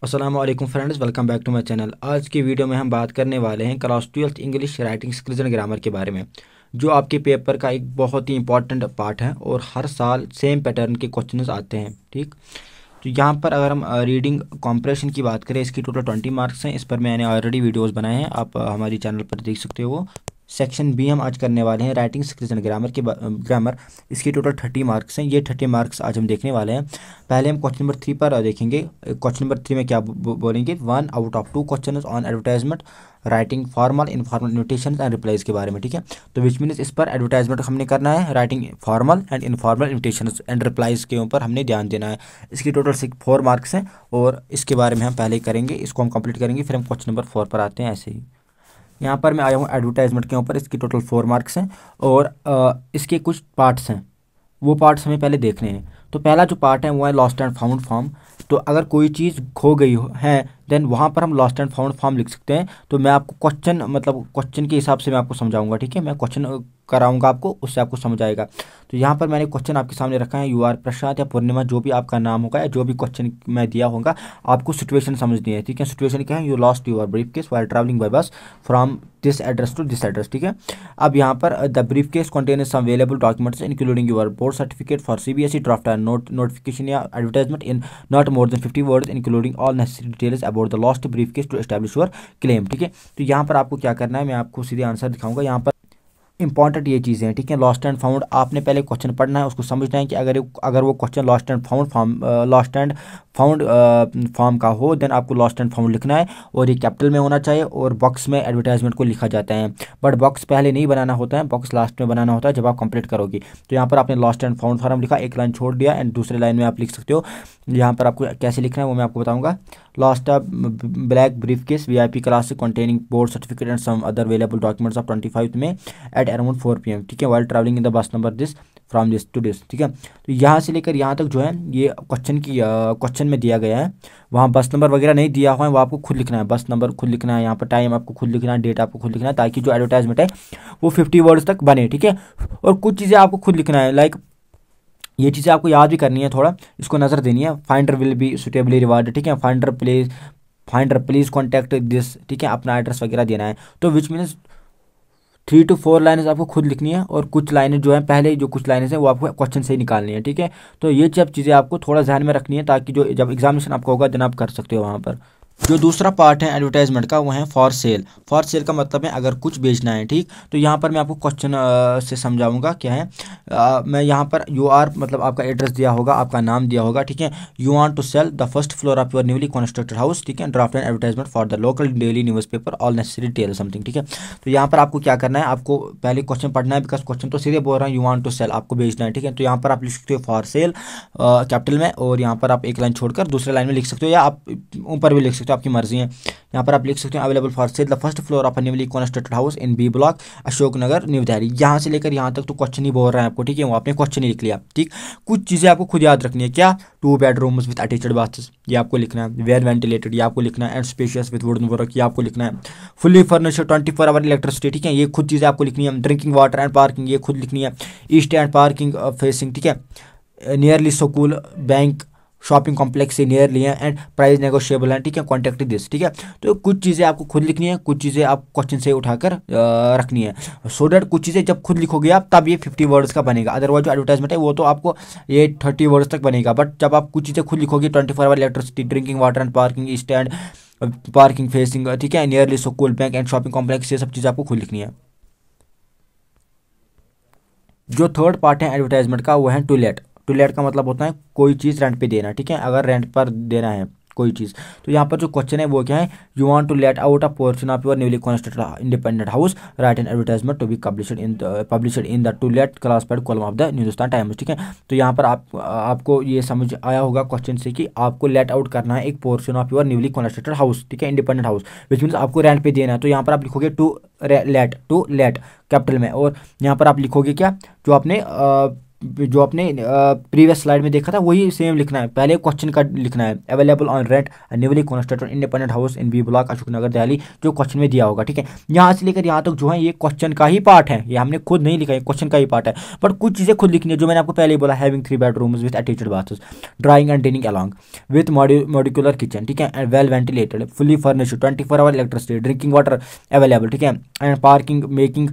अस्सलाम वालेकुम friends, welcome back to my channel. आज की वीडियो में हम बात करने वाले हैं class 12th English writing skills and grammar के बारे में, जो आपके पेपर का एक बहुत ही इंपॉर्टेंट पार्ट है और हर साल सेम पैटर्न के क्वेश्चंस आते हैं। ठीक, तो यहाँ पर अगर हम रीडिंग कॉम्प्रेशन की बात करें, इसकी टोटल 20 मार्क्स हैं। इस पर मैंने ऑलरेडी वीडियोस बनाए हैं, आप हमारी चैनल पर देख सकते हो वो। सेक्शन बी हम आज करने वाले हैं राइटिंग स्किल्स एंड ग्रामर। इसकी टोटल 30 मार्क्स हैं। ये 30 मार्क्स आज हम देखने वाले हैं। पहले हम क्वेश्चन नंबर 3 पर देखेंगे। क्वेश्चन नंबर 3 में क्या बोलेंगे, 1 out of 2 question on advertisement writing formal informal invitation and replies के बारे में। ठीक है, तो विच मीन्स इस पर एडवर्टाइजमेंट हमने करना है, writing formal and informal invitation and replies के ऊपर हमने ध्यान देना है। इसकी टोटल 4 मार्क्स हैं और इसके बारे में हम पहले करेंगे, इसको हम कंप्लीट करेंगे, फिर हम क्वेश्चन नंबर 4 पर आते हैं। ऐसे ही यहाँ पर मैं आया हूँ एडवर्टाइजमेंट के ऊपर। इसकी टोटल 4 मार्क्स हैं और इसके कुछ पार्ट्स हैं, वो पार्ट्स हमें पहले देखने हैं। तो पहला जो पार्ट है वो है लॉस्ट एंड फाउंड फॉर्म। तो अगर कोई चीज़ खो गई है देन वहाँ पर हम लॉस्ट एंड फाउंड फॉर्म लिख सकते हैं। तो मैं आपको क्वेश्चन के हिसाब से मैं आपको समझाऊंगा। ठीक है, मैं क्वेश्चन कराऊंगा आपको, उससे आपको समझ आएगा। तो यहाँ पर मैंने क्वेश्चन आपके सामने रखा है, यू आर प्रसाद या पूर्णिमा, जो भी आपका नाम होगा या जो भी क्वेश्चन मैं दिया होगा, आपको सिचुएशन समझनी है। ठीक है, सिचुएशन क्या है, you lost your briefcase while travelling by bus from this address to this address. ठीक है, अब यहाँ पर the briefcase contains some available documents including your board certificate for CBSE draft and notification या advertisement in not more than 50 words including all necessary details about the lost briefcase to establish your claim. ठीक है, तो यहाँ पर आपको क्या करना है, मैं आपको सीधे आंसर दिखाऊंगा। यहाँ पर इंपॉर्टेंट ये चीज़ें हैं। ठीक है, लॉस्ट एंड फाउंड आपने पहले क्वेश्चन पढ़ना है, उसको समझना है कि अगर वो question lost and found form का हो देन आपको लॉस्ट एंड फाउंड लिखना है और ये कैपिटल में होना चाहिए और बॉक्स में एडवर्टाइजमेंट को लिखा जाता है। बट बॉक्स पहले नहीं बनाना होता है, बॉक्स लास्ट में बनाना होता है जब आप कंप्लीट करोगे। तो यहाँ पर आपने लॉस्ट एंड फाउंड फॉर्म लिखा, एक लाइन छोड़ दिया एंड दूसरे लाइन में आप लिख सकते हो। यहाँ पर आपको कैसे लिखना है वो मैं आपको बताऊँगा। Lost a black briefcase VIP class containing board certificate and some other available documents of 25 में एट अराउंड 4 PM। ठीक है, while travelling in the bus number this from this to this. ठीक है, तो यहाँ से लेकर यहाँ तक जो है ये क्वेश्चन में दिया गया है। वहाँ बस नंबर वगैरह नहीं दिया हुआ है, वो आपको खुद लिखना है, बस नंबर खुद लिखना है, यहाँ पर टाइम आपको खुद लिखना है, डेट आपको खुद लिखना है, ताकि जो एडवर्टाइजमेंट है वो 50 वर्ड्स तक बने। ठीक है, और कुछ चीज़ें आपको खुद लिखना है, लाइक ये चीज़ें आपको याद भी करनी है, थोड़ा इसको नज़र देनी है। Finder will be suitably rewarded. ठीक है, फाइंडर प्लीज कॉन्टैक्ट दिस। ठीक है, अपना एड्रेस वगैरह देना है। तो विच मीन्स 3 to 4 लाइनें आपको खुद लिखनी है और कुछ लाइनें जो हैं पहले जो कुछ लाइनें हैं वो आपको क्वेश्चन से ही निकालनी है। ठीक है, तो ये सब चीज़ें आपको थोड़ा ध्यान में रखनी है ताकि जो जब एग्जामिनेशन आपका होगा देन आप कर सकते हो वहाँ पर। जो दूसरा पार्ट है एडवर्टाइजमेंट का वो है फॉर सेल। फॉर सेल का मतलब है अगर कुछ बेचना है। ठीक, तो यहाँ पर मैं आपको क्वेश्चन से समझाऊंगा क्या है। मैं यहाँ पर यू आर मतलब आपका एड्रेस दिया होगा, आपका नाम दिया होगा। ठीक है, you want to sell the first floor of your newly constructed house. ठीक है, draft and advertisement for the local daily newspaper all necessary detail something. ठीक है, तो यहाँ पर आपको क्या करना है, आपको पहले क्वेश्चन पढ़ना है, बिकॉज क्वेश्चन तो सीधे बोल रहा है यू वांट टू सेल, आपको बेचना है। ठीक है, तो यहाँ पर आप लिख सकते हो फॉर सेल कैपिटल में और यहाँ पर आप एक लाइन छोड़कर दूसरे लाइन में लिख सकते हो या आप ऊपर भी लिख सकते हो, आपकी मर्जी है। यहाँ पर आप लिख सकते हो available for sale the first floor of newly constructed house in B block Ashok Nagar new Delhi. यहाँ से लेकर यहाँ तक तो क्वेश्चन ही बोल रहा है आपको। ठीक है, वो आपने क्वेश्चन ही लिख लिया। ठीक, कुछ चीज़ें आपको खुद याद रखनी है। क्या, 2 बेडरूम्स विद अटैच्ड बाथ्स, ये आपको लिखना है। वेल वेंटिलेटेड, ये आपको लिखना है। And spacious with wooden work, ये आपको लिखना है। Fully furnished 24 hour electricity. ठीक है, ये खुद चीज़ें आपको लिखनी है। ड्रिंकिंग वाटर एंड पार्किंग, ये खुद लिखनी है। East and parking facing. ठीक है, nearly school bank shopping complex से नियरली है एंड प्राइस नेगोशिएबल है। ठीक है, कॉन्टैक्ट दिस। ठीक है, तो कुछ चीज़ें आपको खुद लिखनी है, कुछ चीज़ें आप क्वेश्चन से उठाकर रखनी है। सो डैट कुछ चीज़ें जब खुद लिखोगे आप तब ये 50 वर्ड्स का बनेगा। अदरवाइज जो एडवर्टाइजमेंट है वो तो आपको ये 30 वर्ड्स तक बनेगा। बट जब आप कुछ चीज़ें खुद लिखोगे, 24 hour electricity, drinking water and parking, stand parking facing, ठीक है, nearly school bank and shopping complex, ये सब चीज़ें आपको खुद लिखनी है। जो थर्ड पार्ट है एडवर्टाइजमेंट का वो है टू लेट। टू लेट का मतलब होता है कोई चीज़ रेंट पे देना। ठीक है, अगर रेंट पर देना है कोई चीज़, तो यहाँ पर जो क्वेश्चन है वो क्या है, you want to let out a portion of your newly constructed independent house, write an advertisement to be published in the to let classified column of the Hindustan Times. ठीक है, तो यहाँ पर आपको ये समझ आया होगा क्वेश्चन से कि आपको लेट आउट करना है एक portion of your newly constructed house. ठीक है, इंडिपेंडेंट हाउस, विच मीन्स आपको रेंट पे देना है। तो यहाँ पर आप लिखोगे टू लेट कैपिटल में और यहाँ पर आप लिखोगे क्या, जो आपने जो आपने प्रीवियस स्लाइड में देखा था वही सेम लिखना है। पहले क्वेश्चन का लिखना है, available on rent newly constructed independent house in B block Ashok Nagar Delhi, जो क्वेश्चन में दिया होगा। ठीक है, यहाँ से लेकर यहाँ तक जो है ये क्वेश्चन का ही पार्ट है, ये हमने खुद नहीं लिखा है, क्वेश्चन का ही पार्ट है। बट कुछ चीज़ें खुद लिखनी है, जो मैंने आपको पहले ही बोला, having 3 bedrooms with attached bathrooms, drawing and dining along with modular kitchen. ठीक है, and well ventilated, fully furnished, 24 hour electricity, drinking water available. ठीक है, and parking making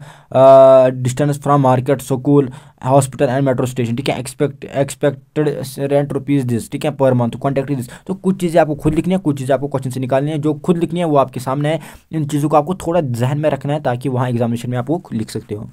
distance from market, school, hospital and metro station. ठीक है, expected rent rupees this. ठीक है, per month, contact this. तो कुछ चीज़ें आपको खुद लिखनी है, कुछ चीज़ें आपको क्वेश्चन से निकालनी है। जो खुद लिखनी है वो आपके सामने है, इन चीज़ों को आपको थोड़ा जहन में रखना है ताकि वहाँ एग्जामिनेशन में आप वो लिख सकते हो।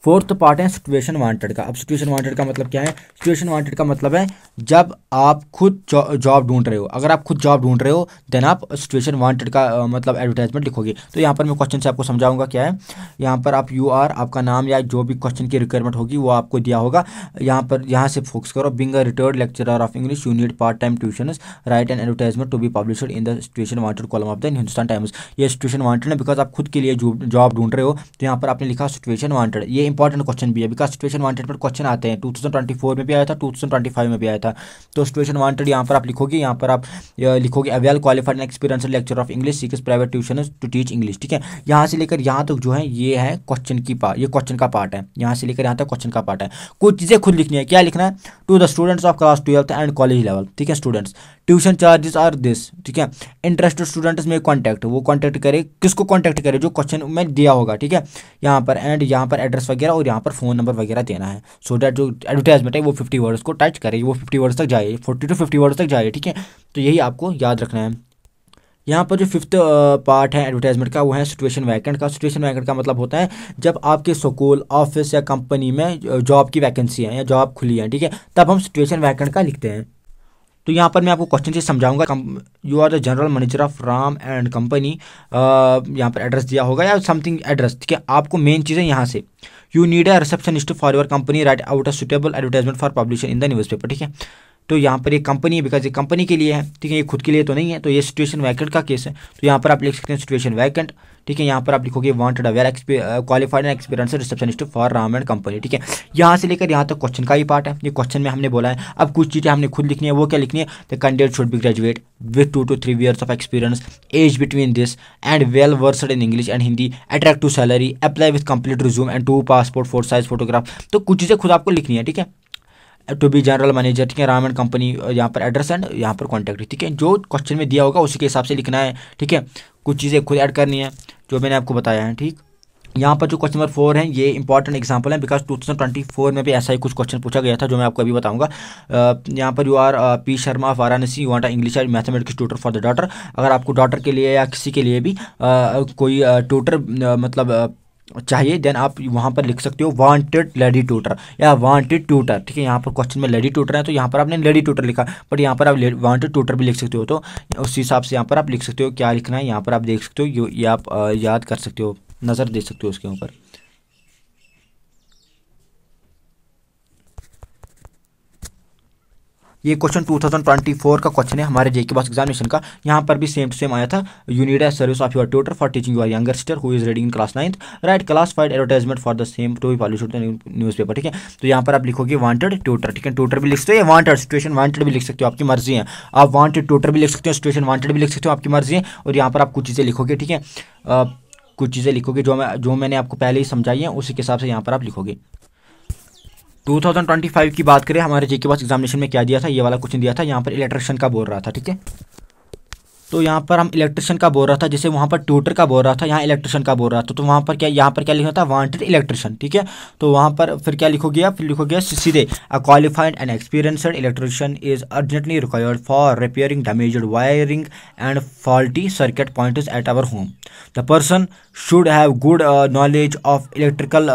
फोर्थ पार्ट है सिचुएशन वांटेड का। अब सिचुएशन वांटेड का मतलब क्या है? सिचुएशन वांटेड का मतलब है जब आप खुद जॉब ढूंढ रहे हो। अगर आप खुद जॉब ढूंढ रहे हो देन आप सिचुएशन वांटेड का मतलब एडवर्टाइजमेंट लिखोगे। तो यहाँ पर मैं क्वेश्चन से आपको समझाऊंगा क्या है। यहाँ पर आप आपका नाम या जो भी क्वेश्चन की रिक्वायरमेंट होगी वो आपको दिया होगा। यहाँ से फोकस करो, being a retired lecturer of English you need part time tuition, write an advertisement to be published in the situation wanted column of the Hindustan Times. ये सिचुएशन वांटेड है बिकॉज आप खुद के लिए जॉब ढूंढ रहे हो। तो यहाँ पर आपने लिखा सिचुएशन वांटेड। ये इंपॉर्टेंट क्वेश्चन भी है बिकॉज सिचुएशन वांटेड पर क्वेश्चन आते हैं। 2024 में भी आया था, 2025 में भी आया था। तो सिचुएशन वांटेड यहाँ पर आप लिखोगे, यहाँ पर आप लिखोगे well qualified and experience lecture of English seeks private tuition to teach English. ठीक है, यहाँ से लेकर यहाँ तक जो है ये है क्वेश्चन की पार्ट, ये क्वेश्चन का पार्ट है। यहाँ से लेकर यहाँ तक क्वेश्चन का पार्ट है। कुछ चीज़ें खुद लिखनी है। क्या लिखना है? To the students of class 12th and college level. ठीक है, students tuition charges are this. ठीक है, इंटरेस्टेड स्टूडेंट्स में कॉन्टैक्ट, वो कॉन्टैक्ट करे, किसको कॉन्टैक्ट करे? जो क्वेश्चन में दिया होगा। ठीक है, यहाँ पर एंड यहाँ पर एड्रेस वगैरह और यहाँ पर फ़ोन नंबर वगैरह देना है, सो डैट जो एडवर्टाइजमेंट है वो 50 वर्ड्स को टच करे, वो 50 वर्ड्स तक जाए, 40 to 50 वर्ड्स तक जाए। ठीक है, तो यही आपको याद रखना है। यहाँ पर जो फिफ्थ पार्ट है एडवर्टाइजमेंट का वो है सिचुएशन वैकेंट का। सिचुएशन वैकेंट का मतलब होता है जब आपके स्कूल, ऑफिस या कंपनी में जॉब की वैकेंसी है या जॉब खुली है। ठीक है, तब हम सिचुएशन वैकेंट का लिखते हैं। तो यहाँ पर मैं आपको क्वेश्चन से समझाऊंगा। You are the general manager of Ram and company, यहाँ पर एड्रेस दिया होगा या समथिंग एड्रेस। ठीक है, आपको मेन चीज़ें यहाँ से, you need a receptionist for your company, write out a suitable advertisement for publication in the newspaper. ठीक है, तो यहाँ पर एक कंपनी है बिकॉज ये कंपनी के लिए है। ठीक है, ये खुद के लिए तो नहीं है। तो ये सिचुएशन वैकेंट का केस है, तो यहाँ पर आप लिख सकते हैं सिचुएशन वैकेंट। ठीक है, यहाँ पर आप लिखोगे wanted a well qualified and experience receptionist for Ram and company. ठीक है, यहाँ से लेकर यहाँ तक क्वेश्चन का ही पार्ट है। ये क्वेश्चन में हमने बोला है। अब कुछ चीज़ें हमने खुद लिखनी है। वो क्या लिखनी है? The candidate should be graduate with 2 to 3 years of experience, age between this and well versed in English and Hindi, attractive salary, apply with complete resume and 2 passport 4 size photograph. तो कुछ चीज़ें खुद आपको लिखनी है। ठीक है, टू बी जनरल मैनेजर। ठीक है, राम एंड कंपनी, यहाँ पर एड्रेस एंड यहाँ पर कॉन्टैक्ट। ठीक है, जो क्वेश्चन में दिया होगा उसी के हिसाब से लिखना है। ठीक है, कुछ चीज़ें खुद ऐड करनी है जो मैंने आपको बताया है। ठीक, यहाँ पर जो क्वेश्चन नंबर 4 है ये इंपॉर्टेंट एग्जांपल है बिकॉज 2024 में भी ऐसा ही कुछ क्वेश्चन पूछा गया था जो मैं आपको अभी बताऊंगा। यहाँ पर you R P Sharma of Varanasi, you want English and mathematics tutor for the daughter. अगर आपको डॉटर के लिए या किसी के लिए भी कोई ट्यूटर मतलब चाहिए देन आप वहाँ पर लिख सकते हो वांटेड लेडी ट्यूटर या वांटेड ट्यूटर। ठीक है, यहाँ पर क्वेश्चन में लेडी ट्यूटर है तो यहाँ पर आपने लेडी ट्यूटर लिखा, बट यहाँ पर आप वांटेड ट्यूटर भी लिख सकते हो। तो उस हिसाब से यहाँ पर आप लिख सकते हो क्या लिखना है। यहाँ पर आप देख सकते हो, ये आप याद कर सकते हो, नज़र दे सकते हो उसके ऊपर। ये क्वेश्चन 2024 का क्वेश्चन है हमारे जेके बॉस एग्जामिनेशन का। यहाँ पर भी सेम टू सेम आया था। You need a service of your tutor for teaching your younger sister who is reading in class 9th, write classified advertisement for the same to be published in newspaper. ठीक है, तो यहाँ पर आप लिखोगे wanted tutor. ठीक है, tutor भी लिख सकते हो या वांटेड सिचुएशन वांटेड भी लिख सकते हो, आपकी मर्जी है। आप वांटेड ट्यूटर भी लिख सकते हो, सिचुएशन वांटेड भी लिख सकते हो, आपकी मर्जी है। और यहाँ पर आप कुछ चीज़ें लिखोगे। ठीक है, कुछ चीज़ें लिखोगे जो मैंने आपको पहले ही समझाई है उसी के हिसाब से यहाँ पर आप लिखोगे। 2025 की बात करें, हमारे जेके बॉस एग्जामिनेशन में क्या दिया था, ये वाला क्वेश्चन दिया था। यहाँ पर इलेक्ट्रिशियन का बोल रहा था। ठीक है, तो यहाँ पर हम इलेक्ट्रिशियन का बोल रहा था, जैसे वहाँ पर ट्यूटर का बोल रहा था, यहाँ इलेक्ट्रिशियन का बोल रहा था। तो वहाँ पर क्या, यहाँ पर क्या लिखना था? Wanted electrician. ठीक है, तो वहाँ पर फिर क्या लिखोगे आप? फिर लिखोगे सीधे a qualified and experienced electrician is urgently required for repairing damaged wiring and faulty circuit points at our home. The person should have good knowledge of electrical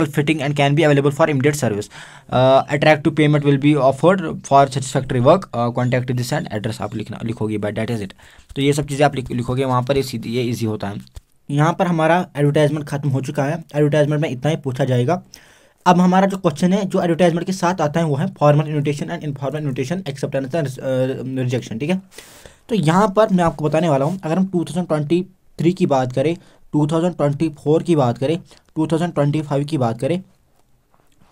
fitting and can be available for immediate service. Attractive payment will be offered for satisfactory work. Contact this and address आप लिखोगे, by that is it। तो ये सब चीज़ें आप लिखोगे वहाँ पर, ये ईजी होता है। यहाँ पर हमारा एडवर्टाइजमेंट खत्म हो चुका है। एडवर्टाइजमेंट में इतना ही पूछा जाएगा। अब हमारा जो क्वेश्चन है जो एडवर्टाइजमेंट के साथ आता है वो है formal invitation and informal invitation, acceptance and rejection. ठीक है, तो यहाँ पर मैं आपको बताने वाला हूँ, अगर हम 2023 की बात करें 2024 की बात करें, 2025 की बात करें,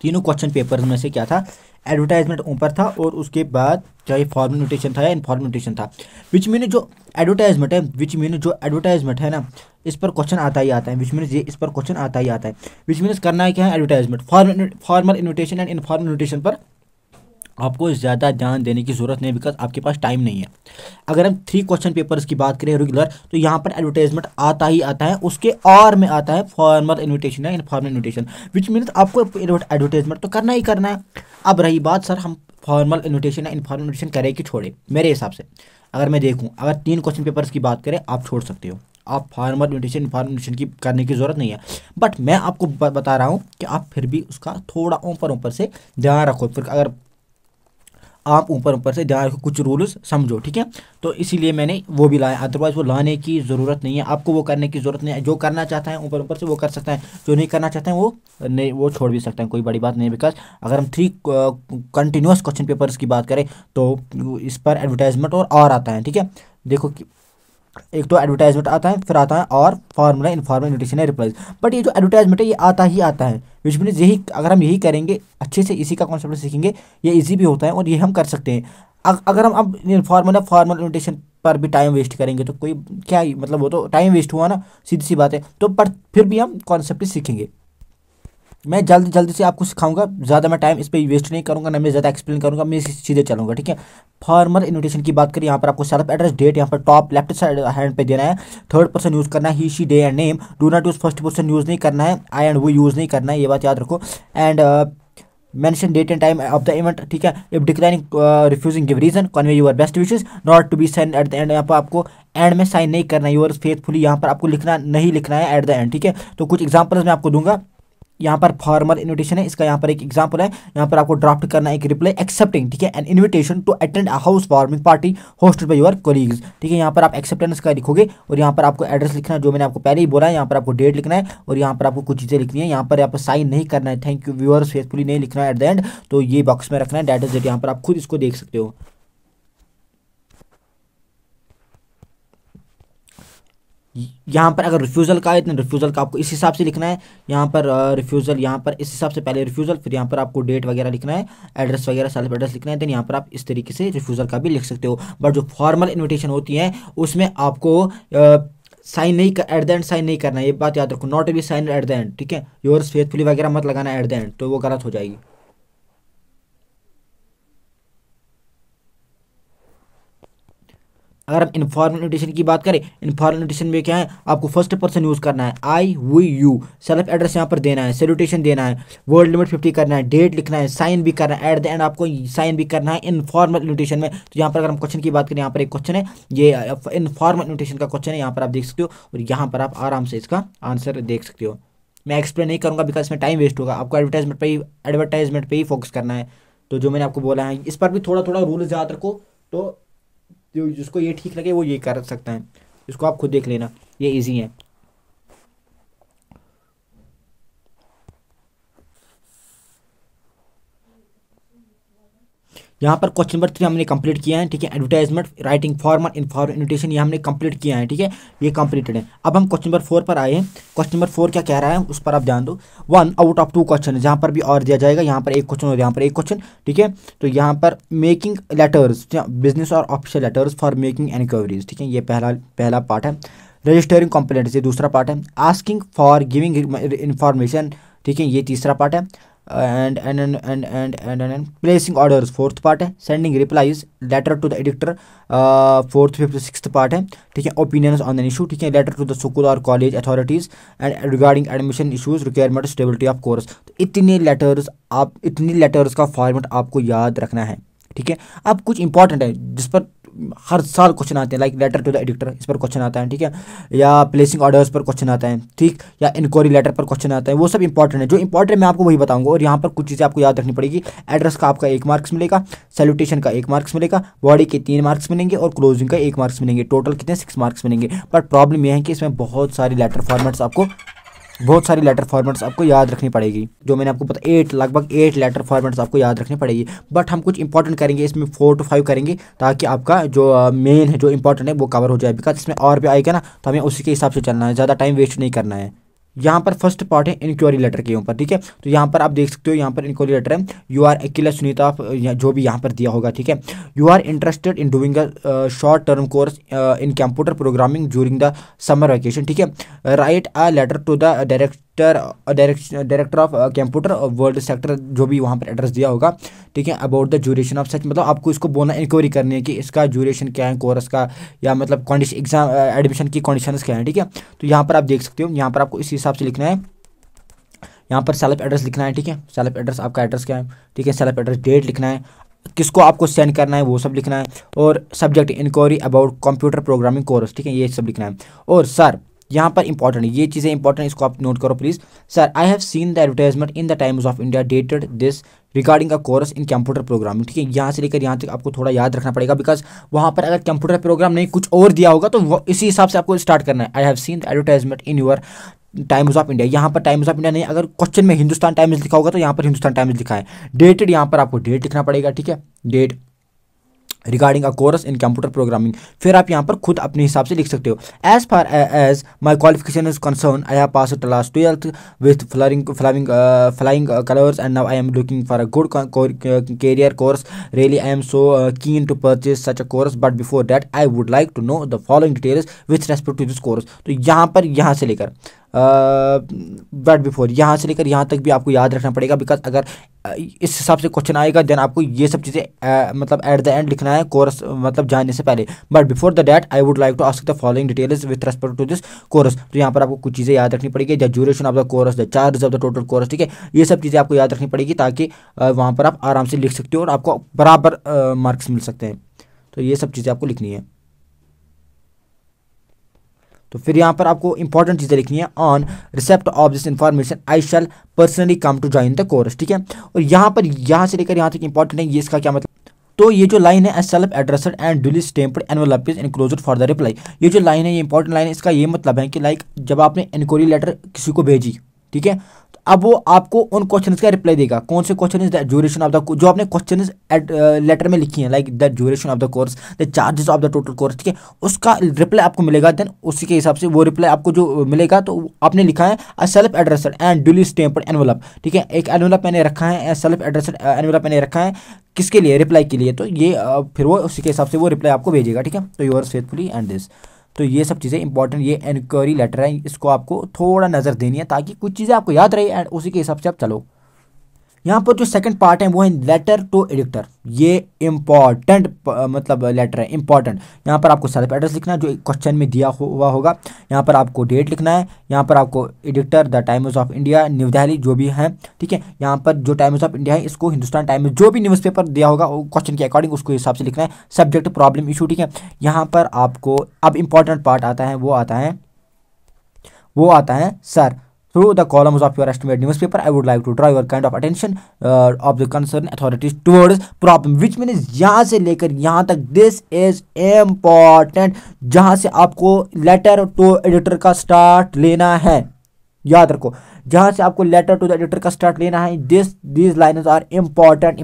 तीनों क्वेश्चन पेपर्स में से क्या था, एडवर्टाइजमेंट ऊपर था और उसके बाद चाहे फॉर्मल नोटेशन था या इनफॉर्मल नोटेशन था। विच मीन जो एडवर्टाइजमेंट है ना, इस पर क्वेश्चन आता ही आता है। विच मीन ये इस पर क्वेश्चन आता ही आता है। विच मीन करना है क्या है, advertisement, formal invitation and informal invitation पर आपको ज़्यादा ध्यान देने की ज़रूरत नहीं, बिकॉज आपके पास टाइम नहीं है। अगर हम 3 क्वेश्चन पेपर्स की बात करें रेगुलर, तो यहाँ पर एडवर्टाइजमेंट आता ही आता है, उसके और में आता है फॉर्मल इन्विटेशन या इनफॉर्मल इन्विटेशन। विच मीन्स आपको एडवर्टाइजमेंट तो करना ही करना है। अब रही बात सर हम फॉर्मल इन्विटेशन या इनफॉर्मल इन्विटेशन करें कि छोड़े, मेरे हिसाब से अगर मैं देखूँ, अगर 3 क्वेश्चन पेपर्स की बात करें, आप छोड़ सकते हो। आप फॉर्मल इन्विटेशन इनफॉर्मल इन्विटेशन की करने की ज़रूरत नहीं है। बट मैं आपको बता रहा हूँ कि आप फिर भी उसका थोड़ा ऊपर से ध्यान रखो। फिर अगर आप ऊपर से ध्यान रखो, कुछ रूल्स समझो, ठीक है। तो इसीलिए मैंने वो भी लाया, अदरवाइज वो लाने की ज़रूरत नहीं है, आपको वो करने की ज़रूरत नहीं है। जो करना चाहता है ऊपर से वो कर सकता है, जो नहीं करना चाहते हैं वो नहीं, वो छोड़ भी सकते हैं, कोई बड़ी बात नहीं है। बिकॉज अगर हम 3 कंटिन्यूस क्वेश्चन पेपर्स की बात करें तो इस पर एडवर्टाइजमेंट और आता है, ठीक है। देखो कि एक तो एडवर्टाइजमेंट आता है, फिर आता है और फॉर्मूला इनफॉर्मल इन्विटेशन है रिप्लाईज। बट ये जो एडवर्टाइजमेंट है ये आता ही आता है, विच मीन्स यही अगर हम यही करेंगे अच्छे से, इसी का कॉन्सेप्ट सीखेंगे, ये इजी भी होता है और ये हम कर सकते हैं। अगर हम अब फॉर्मल इन्विटेशन पर भी टाइम वेस्ट करेंगे तो कोई क्या ही मतलब, वो तो टाइम वेस्ट हुआ ना, सीधी सी बात है। तो पर फिर भी हम कॉन्सेप्ट सीखेंगे। मैं जल्दी से आपको सिखाऊंगा, ज़्यादा मैं टाइम इस पर वेस्ट नहीं करूंगा, ना मैं ज़्यादा एक्सप्लेन करूंगा, मैं सीधे चलूंगा, ठीक है। फॉर्मल इन्विटेशन की बात करें, यहाँ पर आपको सेल्फ एड्रेस, डेट यहाँ पर टॉप लेफ्ट साइड हैंड पे देना है। थर्ड पर्सन यूज़ करना है, he she they and name. Do not use first person use नहीं करना है, आई एंड वो यूज़ नहीं करना है, ये बात याद रखो। And mention date and time of the event, ठीक है। If declining refusing give reason, convey your best wishes, not to be sign at the end. यहाँ पर आपको एंड में साइन नहीं करना है, योर फेथफुली यहाँ पर आपको नहीं लिखना है एट द एंड, ठीक है। तो कुछ एग्जाम्पल्स मैं आपको दूंगा। यहाँ पर फॉर्मल इन्विटेशन है, इसका यहाँ पर एक एग्जांपल है। यहाँ पर आपको ड्राफ्ट करना है एक रिप्लाई एक्सेप्टिंग, ठीक है, an invitation to attend a house warming party hosted by your colleagues, ठीक है। यहाँ पर आप एक्सेप्टेंस का लिखोगे और यहाँ पर आपको एड्रेस लिखना है, जो मैंने आपको पहले ही बोला है। यहाँ पर आपको डेट लिखना है और यहाँ पर आपको कुछ चीज़ें लिखनी है। यहाँ पर आप साइन नहीं करना है, थैंक यू व्यूअर्स फेथफुली नहीं लिखना है एट द एंड, तो ये बॉक्स में रखना है, डेट इज डेट। यहाँ पर आप खुद इसको देख सकते हो। यहाँ पर अगर रिफ्यूज़ल का है तो रिफ्यूज़ल का आपको इस हिसाब से लिखना है। यहाँ पर रिफ्यूज़ल, यहाँ पर इस हिसाब से पहले रिफ्यूज़ल, फिर यहाँ पर आपको डेट वगैरह लिखना है, एड्रेस वगैरह सेल्फ एड्रेस लिखना है। देन यहाँ पर आप इस तरीके से रिफ्यूज़ल का भी लिख सकते हो। बट जो फॉर्मल इन्विटेशन होती है उसमें आपको साइन नहीं एट द एंड साइन नहीं करना है, ये बात याद रखो। Not be sign at the end, ठीक है। योर्स फेथफुली वगैरह मत लगाना एट द एंड, तो वो गलत हो जाएगी। अगर हम इनफॉर्मल इन्विटेशन की बात करें, इनफॉर्मल इन्विटेशन में क्या है, आपको फर्स्ट पर्सन यूज़ करना है, आई वी यू। सेल्फ एड्रेस यहाँ पर देना है, सैल्यूटेशन देना है, वर्ड लिमिट 50 करना है, डेट लिखना है, साइन भी करना है, एट द एंड आपको साइन भी करना है इनफॉर्मल इन्विटेशन में। तो यहाँ पर अगर हम क्वेश्चन की बात करें, यहाँ पर एक क्वेश्चन है, ये इनफॉर्मल इन्विटेशन का क्वेश्चन है, यहाँ पर आप देख सकते हो और यहाँ पर आप आराम से इसका आंसर देख सकते हो। मैं एक्सप्लेन नहीं करूँगा बिकॉज इसमें टाइम वेस्ट होगा, आपको एडवर्टाइजमेंट पे ही फोकस करना है। तो जो मैंने आपको बोला है, इस पर भी थोड़ा थोड़ा रूल्स याद रखो, तो जिसको ये ठीक लगे वो ये कर सकता है। इसको आप खुद देख लेना, ये इजी है। यहाँ पर क्वेश्चन नंबर 3 हमने कंप्लीट किया है, ठीक है। Advertisement, writing formal informal invitation, ये हमने कंप्लीट किया है, ठीक है, ये कंप्लीटेड है। अब हम क्वेश्चन नंबर 4 पर आए हैं। क्वेश्चन नंबर 4 क्या कह रहा है उस पर आप ध्यान दो। 1 आउट ऑफ 2 क्वेश्चन है, जहाँ पर भी और दिया जाएगा, यहाँ पर एक क्वेश्चन और यहाँ पर एक क्वेश्चन, ठीक है। तो यहाँ पर मेकिंग लेटर्स, बिजनेस और official letters for making enquiries, ठीक है, ये पहला पार्ट है। रजिस्टरिंग कंप्लेंट्स, ये दूसरा पार्ट है। आस्किंग फॉर गिविंग इन्फॉर्मेशन, ठीक है, ये तीसरा पार्ट है। And placing orders, fourth part है। Sending replies, letter to the editor, fourth fifth sixth part है, ठीक है। ओपिनियंस ऑन द इशू, ठीक है, लेटर टू द स्कूल और college authorities and regarding admission issues, requirement, stability of course. तो इतनी letters का फॉर्मेट आपको याद रखना है, ठीक है। अब कुछ इंपॉर्टेंट है जिस पर हर साल क्वेश्चन आते हैं, like letter to the editor, इस पर क्वेश्चन आता है, ठीक है, या प्लेसिंग ऑर्डर्स पर क्वेश्चन आता है, ठीक, या इंक्वायरी लेटर पर क्वेश्चन आता है। वो सब इंपॉर्टेंट है, जो इंपॉर्टेंट मैं आपको वही बताऊंगा। और यहाँ पर कुछ चीज़ें आपको याद रखनी पड़ेगी। एड्रेस का आपका 1 मार्क्स मिलेगा, सैल्यूटेशन का 1 मार्क्स मिलेगा, बॉडी के 3 मार्क्स मिलेंगे और क्लोजिंग का 1 मार्क्स मिलेंगे। टोटल कितने 6 मार्क्स मिलेंगे। बट प्रॉब्लम यह है कि इसमें बहुत सारी लेटर फॉर्मेट्स आपको बहुत सारी लेटर फॉर्मेट्स आपको याद रखनी पड़ेगी, जो मैंने आपको पता लगभग 8 लेटर फॉर्मेट्स आपको याद रखनी पड़ेगी। बट हम कुछ इंपॉर्टेंट करेंगे, इसमें 4 to 5 करेंगे ताकि आपका जो मेन है, जो इंपॉर्टेंट है वो कवर हो जाए। बिकॉज इसमें और भी आएगा ना, तो हमें उसी के हिसाब से चलना है, ज़्यादा टाइम वेस्ट नहीं करना है। यहाँ पर फर्स्ट पार्ट है इंक्वायरी लेटर के ऊपर, ठीक है। तो यहाँ पर आप देख सकते हो, यहाँ पर इंक्वायरी लेटर है, यू आर अकेला सुनीता, जो भी यहाँ पर दिया होगा, ठीक है। You are interested in doing a short term course in computer programming during the summer vacation, ठीक है। Write a letter to the director of computer world sector, जो भी वहाँ पर एड्रेस दिया होगा, ठीक है। About the duration of such, मतलब आपको इसको बोलना, इंक्वायरी करनी है कि इसका ड्यूरेशन क्या है कोर्स का, या मतलब कंडीशन एग्जाम एडमिशन की कंडीशंस क्या है, ठीक है। तो यहाँ पर आप देख सकते हो, यहाँ पर आपको इस हिसाब से लिखना है। यहाँ पर सेल्फ एड्रेस लिखना है, ठीक है। सेल्फ एड्रेस, आपका एड्रेस क्या है, ठीक है। सेल्फ एड्रेस, डेट लिखना है, किसको आपको सेंड करना है वो सब लिखना है, और subject inquiry about computer programming course, ठीक है, ये सब लिखना है। और सर यहाँ पर इंपॉर्टेंट, ये चीज़ें इंपॉर्टेंट, इसको आप नोट करो please. Sir I have seen the advertisement in the times of India dated this regarding a course in computer programming, ठीक है। यहाँ से लेकर यहाँ तक आपको थोड़ा याद रखना पड़ेगा, बिकॉज वहाँ पर अगर कंप्यूटर प्रोग्राम नहीं कुछ और दिया होगा तो इसी हिसाब से आपको स्टार्ट करना है। I have seen the advertisement in your Times of India, यहाँ पर टाइम्स ऑफ इंडिया नहीं, अगर क्वेश्चन में हिंदुस्तान टाइम्स लिखा होगा तो यहाँ पर हिंदुस्तान टाइम्स लिखा है। डेटेड, यहाँ पर आपको डेट लिखना पड़ेगा, ठीक है, date regarding a course in computer programming. फिर आप यहाँ पर खुद अपने हिसाब से लिख सकते हो। As far as my qualification is concern, I have pass class 12th with flying colours and now I am looking for a good career course. Really, I am so keen to purchase such a course. But before that, I would like to know the following details with respect to this course. तो यहाँ पर यहाँ से लेकर but before, यहाँ से लेकर यहाँ तक भी आपको याद रखना पड़ेगा, बिकॉज अगर इस हिसाब से क्वेश्चन आएगा देन आपको ये सब चीज़ें मतलब एट द एंड लिखना है कोर्स, मतलब जानने से पहले। But before the that I would like to ask the following details with respect to this course. तो यहाँ पर आपको कुछ चीज़ें याद रखनी पड़ेगी, the duration of the course, the charge of the total course, ठीक है। ये सब चीज़ें आपको याद रखनी पड़ेगी ताकि वहाँ पर आप आराम से लिख सकते हो और आपको बराबर मार्क्स मिल सकते हैं। तो ये सब चीज़ें आपको लिखनी है। तो फिर यहाँ पर आपको इंपॉर्टेंट चीज़ें लिखनी है। On receipt of this information I shall personally come to join the course, ठीक है। और यहाँ पर यहाँ से लेकर यहाँ तक इंपॉर्टेंट है, ये इसका क्या मतलब। तो ये जो लाइन है, self addressed and duly stamped envelope is enclosed for the reply, ये जो लाइन है ये इंपॉर्टेंट लाइन है। इसका ये मतलब है कि लाइक जब आपने इंक्वायरी लेटर किसी को भेजी, ठीक है, अब वो आपको उन क्वेश्चंस का रिप्लाई देगा। कौन से question is the duration of the, जो आपने क्वेश्चन लेटर में लिखी है, like the duration of the course, the charges of the total course, ठीक है, उसका रिप्लाई आपको मिलेगा। देन उसी के हिसाब से वो रिप्लाई आपको जो मिलेगा, तो आपने लिखा है a self addressed and duly stamped envelope, ठीक है। एक एनवेलप मैंने रखा है, सेल्फ एड्रेस्ड एनवेलप मैंने रखा है, किसके लिए, रिप्लाई के लिए। तो ये फिर वो उसी के हिसाब से वो रिप्लाई आपको भेजेगा, ठीक है। तो योर्स फेथफुली एंड दिस। तो ये सब चीज़ें इंपॉर्टेंट, ये इंक्वायरी लेटर है, इसको आपको थोड़ा नज़र देनी है ताकि कुछ चीज़ें आपको याद रहे एंड उसी के हिसाब से आप चलो। यहाँ पर जो सेकंड पार्ट है वो है लेटर टू एडिटर। ये इंपॉर्टेंट मतलब लेटर है, इंपॉर्टेंट। यहाँ पर आपको सेल्फ एड्रेस लिखना है जो क्वेश्चन में दिया हुआ होगा। यहाँ पर आपको डेट लिखना है। यहाँ पर आपको editor the times of India new Delhi जो भी है, ठीक है। यहाँ पर जो टाइम्स ऑफ इंडिया है इसको हिंदुस्तान टाइम्स, जो भी न्यूज़पेपर दिया होगा क्वेश्चन के अकॉर्डिंग उसको हिसाब से लिखना है। सब्जेक्ट प्रॉब्लम इशू, ठीक है। यहाँ पर आपको अब इंपॉर्टेंट पार्ट आता है, वो आता है sir through the columns of your estimated newspaper I would like to draw your kind of attention of the concerned authorities towards problem, which means यहाँ से लेकर यहाँ तक this is important, जहाँ से आपको लेटर टू एडिटर का start लेना है। याद रखो, जहाँ से आपको लेटर टू द एडिटर का स्टार्ट लेना है, दीज लाइन्स आर इंपॉर्टेंट,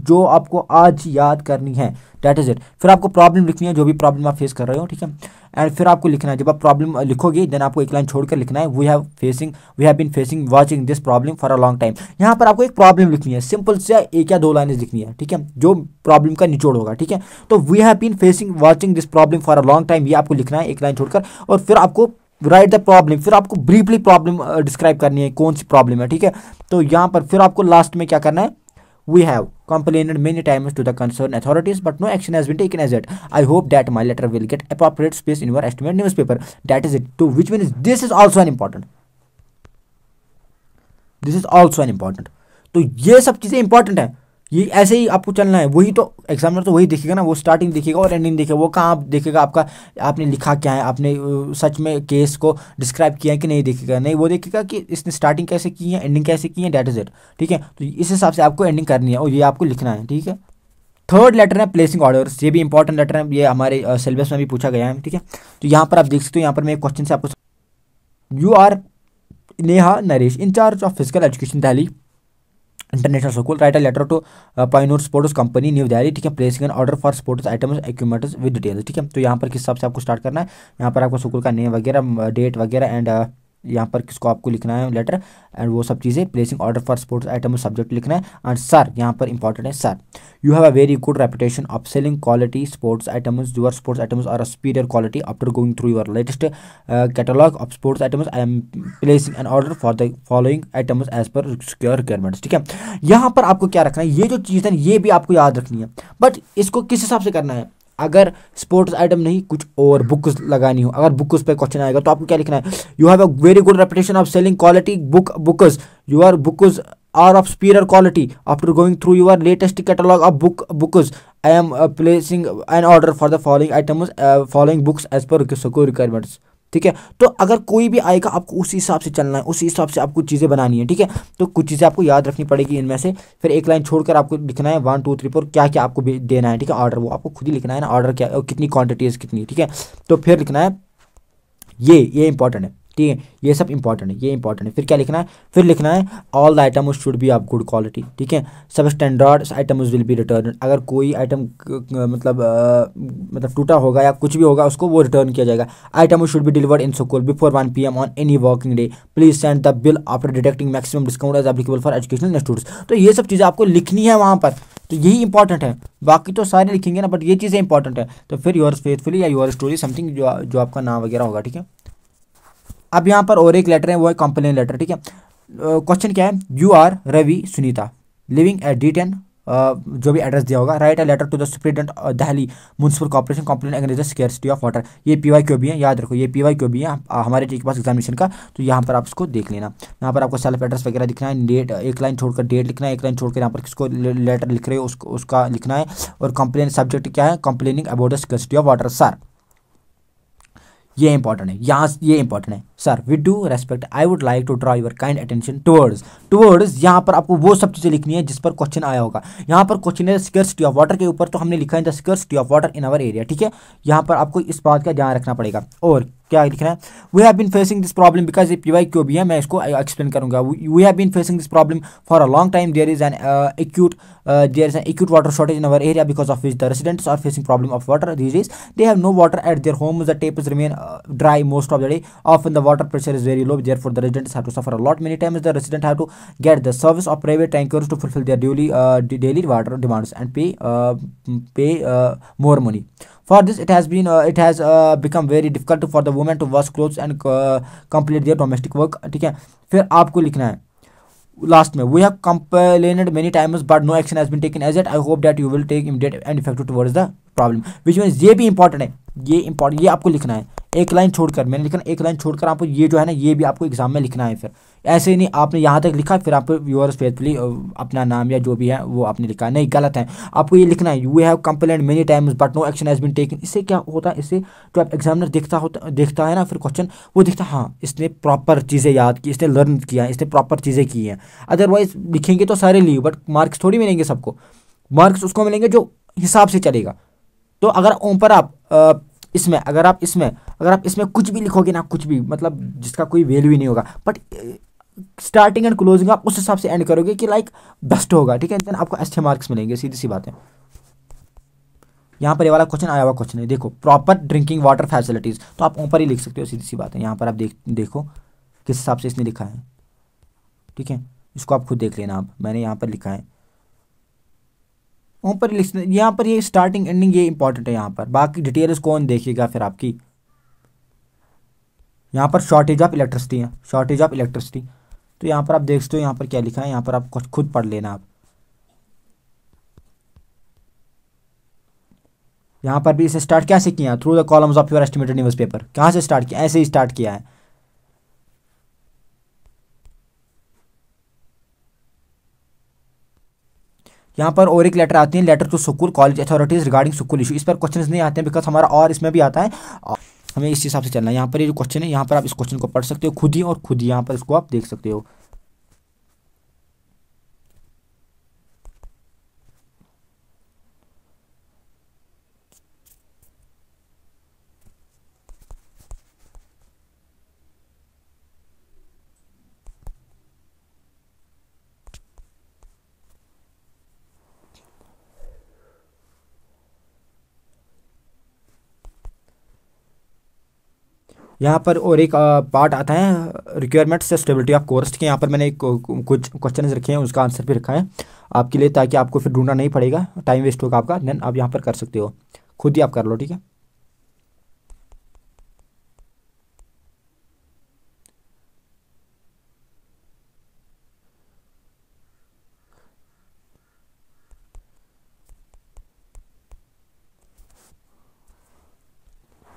जो आपको आज याद करनी है। That is it. फिर आपको प्रॉब्लम लिखनी है, जो भी प्रॉब्लम आप फेस कर रहे हो, ठीक है। एंड फिर आपको लिखना है, जब आप प्रॉब्लम लिखोगे देन आपको एक लाइन छोड़कर लिखना है, we have been facing watching this problem for a long time. यहाँ पर आपको एक प्रॉब्लम लिखनी है, सिंपल से एक या दो लाइनें लिखनी है, ठीक है, जो प्रॉब्लम का निचोड़ होगा, ठीक है। तो we have been facing watching this problem for a long time, ये आपको लिखना है एक लाइन छोड़कर। और फिर आपको राइट द प्रॉब्लम, फिर आपको ब्रीफली प्रॉब्लम डिस्क्राइब करनी है, कौन सी प्रॉब्लम है, ठीक है। तो यहाँ पर फिर आपको लास्ट में क्या करना है, we have complained many times to the concerned authorities but no action has been taken as yet. I hope that my letter will get appropriate space in your estimated newspaper. That is it. To which means this is also an important, तो ये सब चीज़ें important है। ये ऐसे ही आपको चलना है, वही तो एग्जामिनर तो वही देखेगा ना, वो स्टार्टिंग देखेगा और एंडिंग देखेगा। वो कहाँ आप देखेगा आपका आपने लिखा क्या है, आपने सच में केस को डिस्क्राइब किया है कि नहीं देखेगा, नहीं, वो देखेगा कि इसने स्टार्टिंग कैसे की है, एंडिंग कैसे की है। दैट इज इट, ठीक है। तो इस हिसाब से आपको एंडिंग करनी है और ये आपको लिखना है, ठीक है। थर्ड लेटर है प्लेसिंग ऑर्डर्स, ये भी इंपॉर्टेंट लेटर है, ये हमारे सिलेबस में भी पूछा गया है, ठीक है। तो यहाँ पर आप देख सकते हो, यहाँ पर मैं क्वेश्चन से आपको, you are Neha Naresh, incharge of physical education Delhi international school, write a letter to Pioneer sports company new Delhi, ठीक है, placing an order for sports items equipments with details, ठीक है। तो यहाँ पर किस हिसाब से आपको स्टार्ट करना है, यहाँ पर आपको स्कूल का नेम वगैरह, डेट वगैरह, एंड यहाँ पर किसको आपको लिखना है लेटर, एंड वो सब चीज़ें, placing order for sports item subject लिखना है। एंड सर यहाँ पर इंपॉर्टेंट है, sir you have a very good reputation of selling quality sports items, your sports items are a superior quality after going through your latest catalog of sports items I am placing an order for the following items as per secure requirements, ठीक है। यहाँ पर आपको क्या रखना है, ये जो चीज़ है ये भी आपको याद रखनी है, बट इसको किस हिसाब से करना है, अगर स्पोर्ट्स आइटम नहीं कुछ और बुक्स लगानी हो, अगर बुक्स पे क्वेश्चन आएगा तो आपको क्या लिखना है, you have a very good reputation of selling quality books, your books are of superior quality after going through your latest catalog of books I am placing an order for the following items following books as per school requirements, ठीक है। तो अगर कोई भी आएगा आपको उसी हिसाब से चलना है, उसी हिसाब से आपको चीज़ें बनानी है, ठीक है। तो कुछ चीज़ें आपको याद रखनी पड़ेगी इनमें से, फिर एक लाइन छोड़कर आपको लिखना है 1 2 3 4 क्या क्या आपको देना है, ठीक है। ऑर्डर वो आपको खुद ही लिखना है ना, ऑर्डर क्या कितनी क्वांटिटीज कितनी, ठीक है। तो फिर लिखना है ये इंपॉर्टेंट है, ठीक है, ये सब इंपॉर्टेंट है, ये इंपॉर्टेंट है। फिर क्या लिखना है, फिर लिखना है all the items should be of good quality, ठीक है। सब standard items will be return, अगर कोई आइटम मतलब टूटा होगा या कुछ भी होगा उसको वो रिटर्न किया जाएगा। Item should be delivered in school before 1 PM on any working day, please send the bill after deducting maximum discount as applicable for educational institutes. तो ये सब चीज़ें आपको लिखनी है वहाँ पर, तो यही इंपॉर्टेंट है, बाकी तो सारे लिखेंगे ना, बट ये चीज़ें इंपॉर्टेंट है। तो फिर योर्स फेथफुली या योर स्टोरी समथिंग जो आपका नाम वगैरह होगा, ठीक है। अब यहाँ पर और एक लेटर है, वो है कंप्लेन लेटर, ठीक है। क्वेश्चन क्या है, you are Ravi Sunita living at D10, जो भी एड्रेस दिया होगा, write a letter to the superintendent Delhi municipal corporation complain against the scarcity of water. ये PY भी है, याद रखो ये PY भी है हमारे के पास एग्जामिनेशन का, तो यहाँ पर आप इसको देख लेना। यहाँ पर आपको सेल्फ एड्रेस वगैरह लिखना है, डेट एक लाइन छोड़कर डेट लिखना है, एक लाइन छोड़कर यहाँ पर किसको लेटर लिख रहे हो उसका लिखना है, और कंप्लेन सब्जेक्ट क्या है, complaining about the scarcity of water. Sir ये इंपॉर्टेंट है, यहाँ ये इंपॉर्टेंट है, sir with due respect I would like to draw your kind attention towards यहाँ पर आपको वो सब चीज़ें लिखनी है जिस पर क्वेश्चन आया होगा। यहाँ पर क्वेश्चन है स्कैर्सिटी ऑफ वाटर के ऊपर, तो हमने लिखा है the scarcity of water in our area, ठीक है। यहाँ पर आपको इस बात का ध्यान रखना पड़ेगा। और क्या लिखना है, we have been facing this problem because ये PY भी है, मैं इसको एक्सप्लेन करूंगा। We have been facing this problem for a long time, there is an acute water shortage in our area because of which the residents are facing problem of water these days. They have no water at their homes, the taps remain dry most of the day, often the water pressure is very low, therefore the residents have to suffer a lot. Many times the residents have to get the service of private tankers to fulfill their daily water demands and pay more money. For this, it has become very difficult for the women to wash clothes and complete their domestic work, ठीक है। फिर आपको लिखना है last में, we have complained many times but no action has been taken as it, I hope that you will take immediate and effective towards the problem, which means ये भी important है, ये इंपॉर्टेंट, ये आपको लिखना है एक लाइन छोड़कर, मैंने लिखा एक लाइन छोड़कर आपको ये जो है ना ये भी आपको एग्जाम में लिखना है। फिर ऐसे ही नहीं आपने यहाँ तक लिखा फिर आप योर्स फेथफुली अपना नाम या जो भी है वो आपने लिखा, नहीं गलत है, आपको ये लिखना है you have complaint many times but no action has been taken. इससे क्या होता है, इससे जो आप एग्जामिनर देखता है ना फिर क्वेश्चन, वो देखता है हाँ इसने प्रॉपर चीज़ें याद की, इसने लर्न किया, इसने प्रॉपर चीज़ें की हैं। अदरवाइज लिखेंगे तो सारे लीव, बट मार्क्स थोड़ी मिलेंगे सबको, मार्क्स उसको मिलेंगे जो हिसाब से चलेगा। तो अगर ऊपर आप इसमें अगर आप इसमें कुछ भी लिखोगे ना, कुछ भी मतलब जिसका कोई वैल्यू ही नहीं होगा, बट स्टार्टिंग एंड क्लोजिंग आप उस हिसाब से एंड करोगे कि लाइक बेस्ट होगा, ठीक है, देन आपको अच्छे मार्क्स मिलेंगे, सीधी सी बात है। यहाँ पर ये वाला क्वेश्चन आया हुआ क्वेश्चन है, देखो प्रॉपर ड्रिंकिंग वाटर फैसिलिटीज़, तो आप ऊपर ही लिख सकते हो, सीधी सी बात है। यहाँ पर आप देखो किस हिसाब से इसने लिखा है, ठीक है, इसको आप खुद देख लेना। आप मैंने यहाँ पर लिखा है ऊपर लिख, यहाँ पर ये स्टार्टिंग एंडिंग ये इंपॉर्टेंट है, यहाँ पर बाकी डिटेल्स कौन देखेगा फिर आपकी। यहाँ पर शॉर्टेज ऑफ इलेक्ट्रिसिटी है, शॉर्टेज ऑफ इलेक्ट्रिसिटी, तो यहाँ पर आप देख सकते हो यहाँ पर क्या लिखा है, यहाँ पर आप खुद पढ़ लेना। आप यहाँ पर भी इसे स्टार्ट कैसे किया, through the columns of your estimated newspaper, कहाँ से स्टार्ट किया, ऐसे ही स्टार्ट किया है। यहाँ पर और एक लेटर आती है, letter to school college authorities regarding school issue, इस पर क्वेश्चंस नहीं आते हैं बिकॉज हमारा और इसमें भी आता है, हमें इस हिसाब से चलना है। यहाँ पर ये जो क्वेश्चन है यहाँ पर आप इस क्वेश्चन को पढ़ सकते हो खुद ही, और खुद ही यहाँ पर इसको आप देख सकते हो। यहाँ पर और एक पार्ट आता है रिक्वायरमेंट से स्टेबिलिटी ऑफ कोर्स के। यहाँ पर मैंने कुछ क्वेश्चन रखे हैं, उसका आंसर भी रखा है आपके लिए, ताकि आपको फिर ढूंढना नहीं पड़ेगा, टाइम वेस्ट होगा आपका। देन आप यहाँ पर कर सकते हो, खुद ही आप कर लो, ठीक है।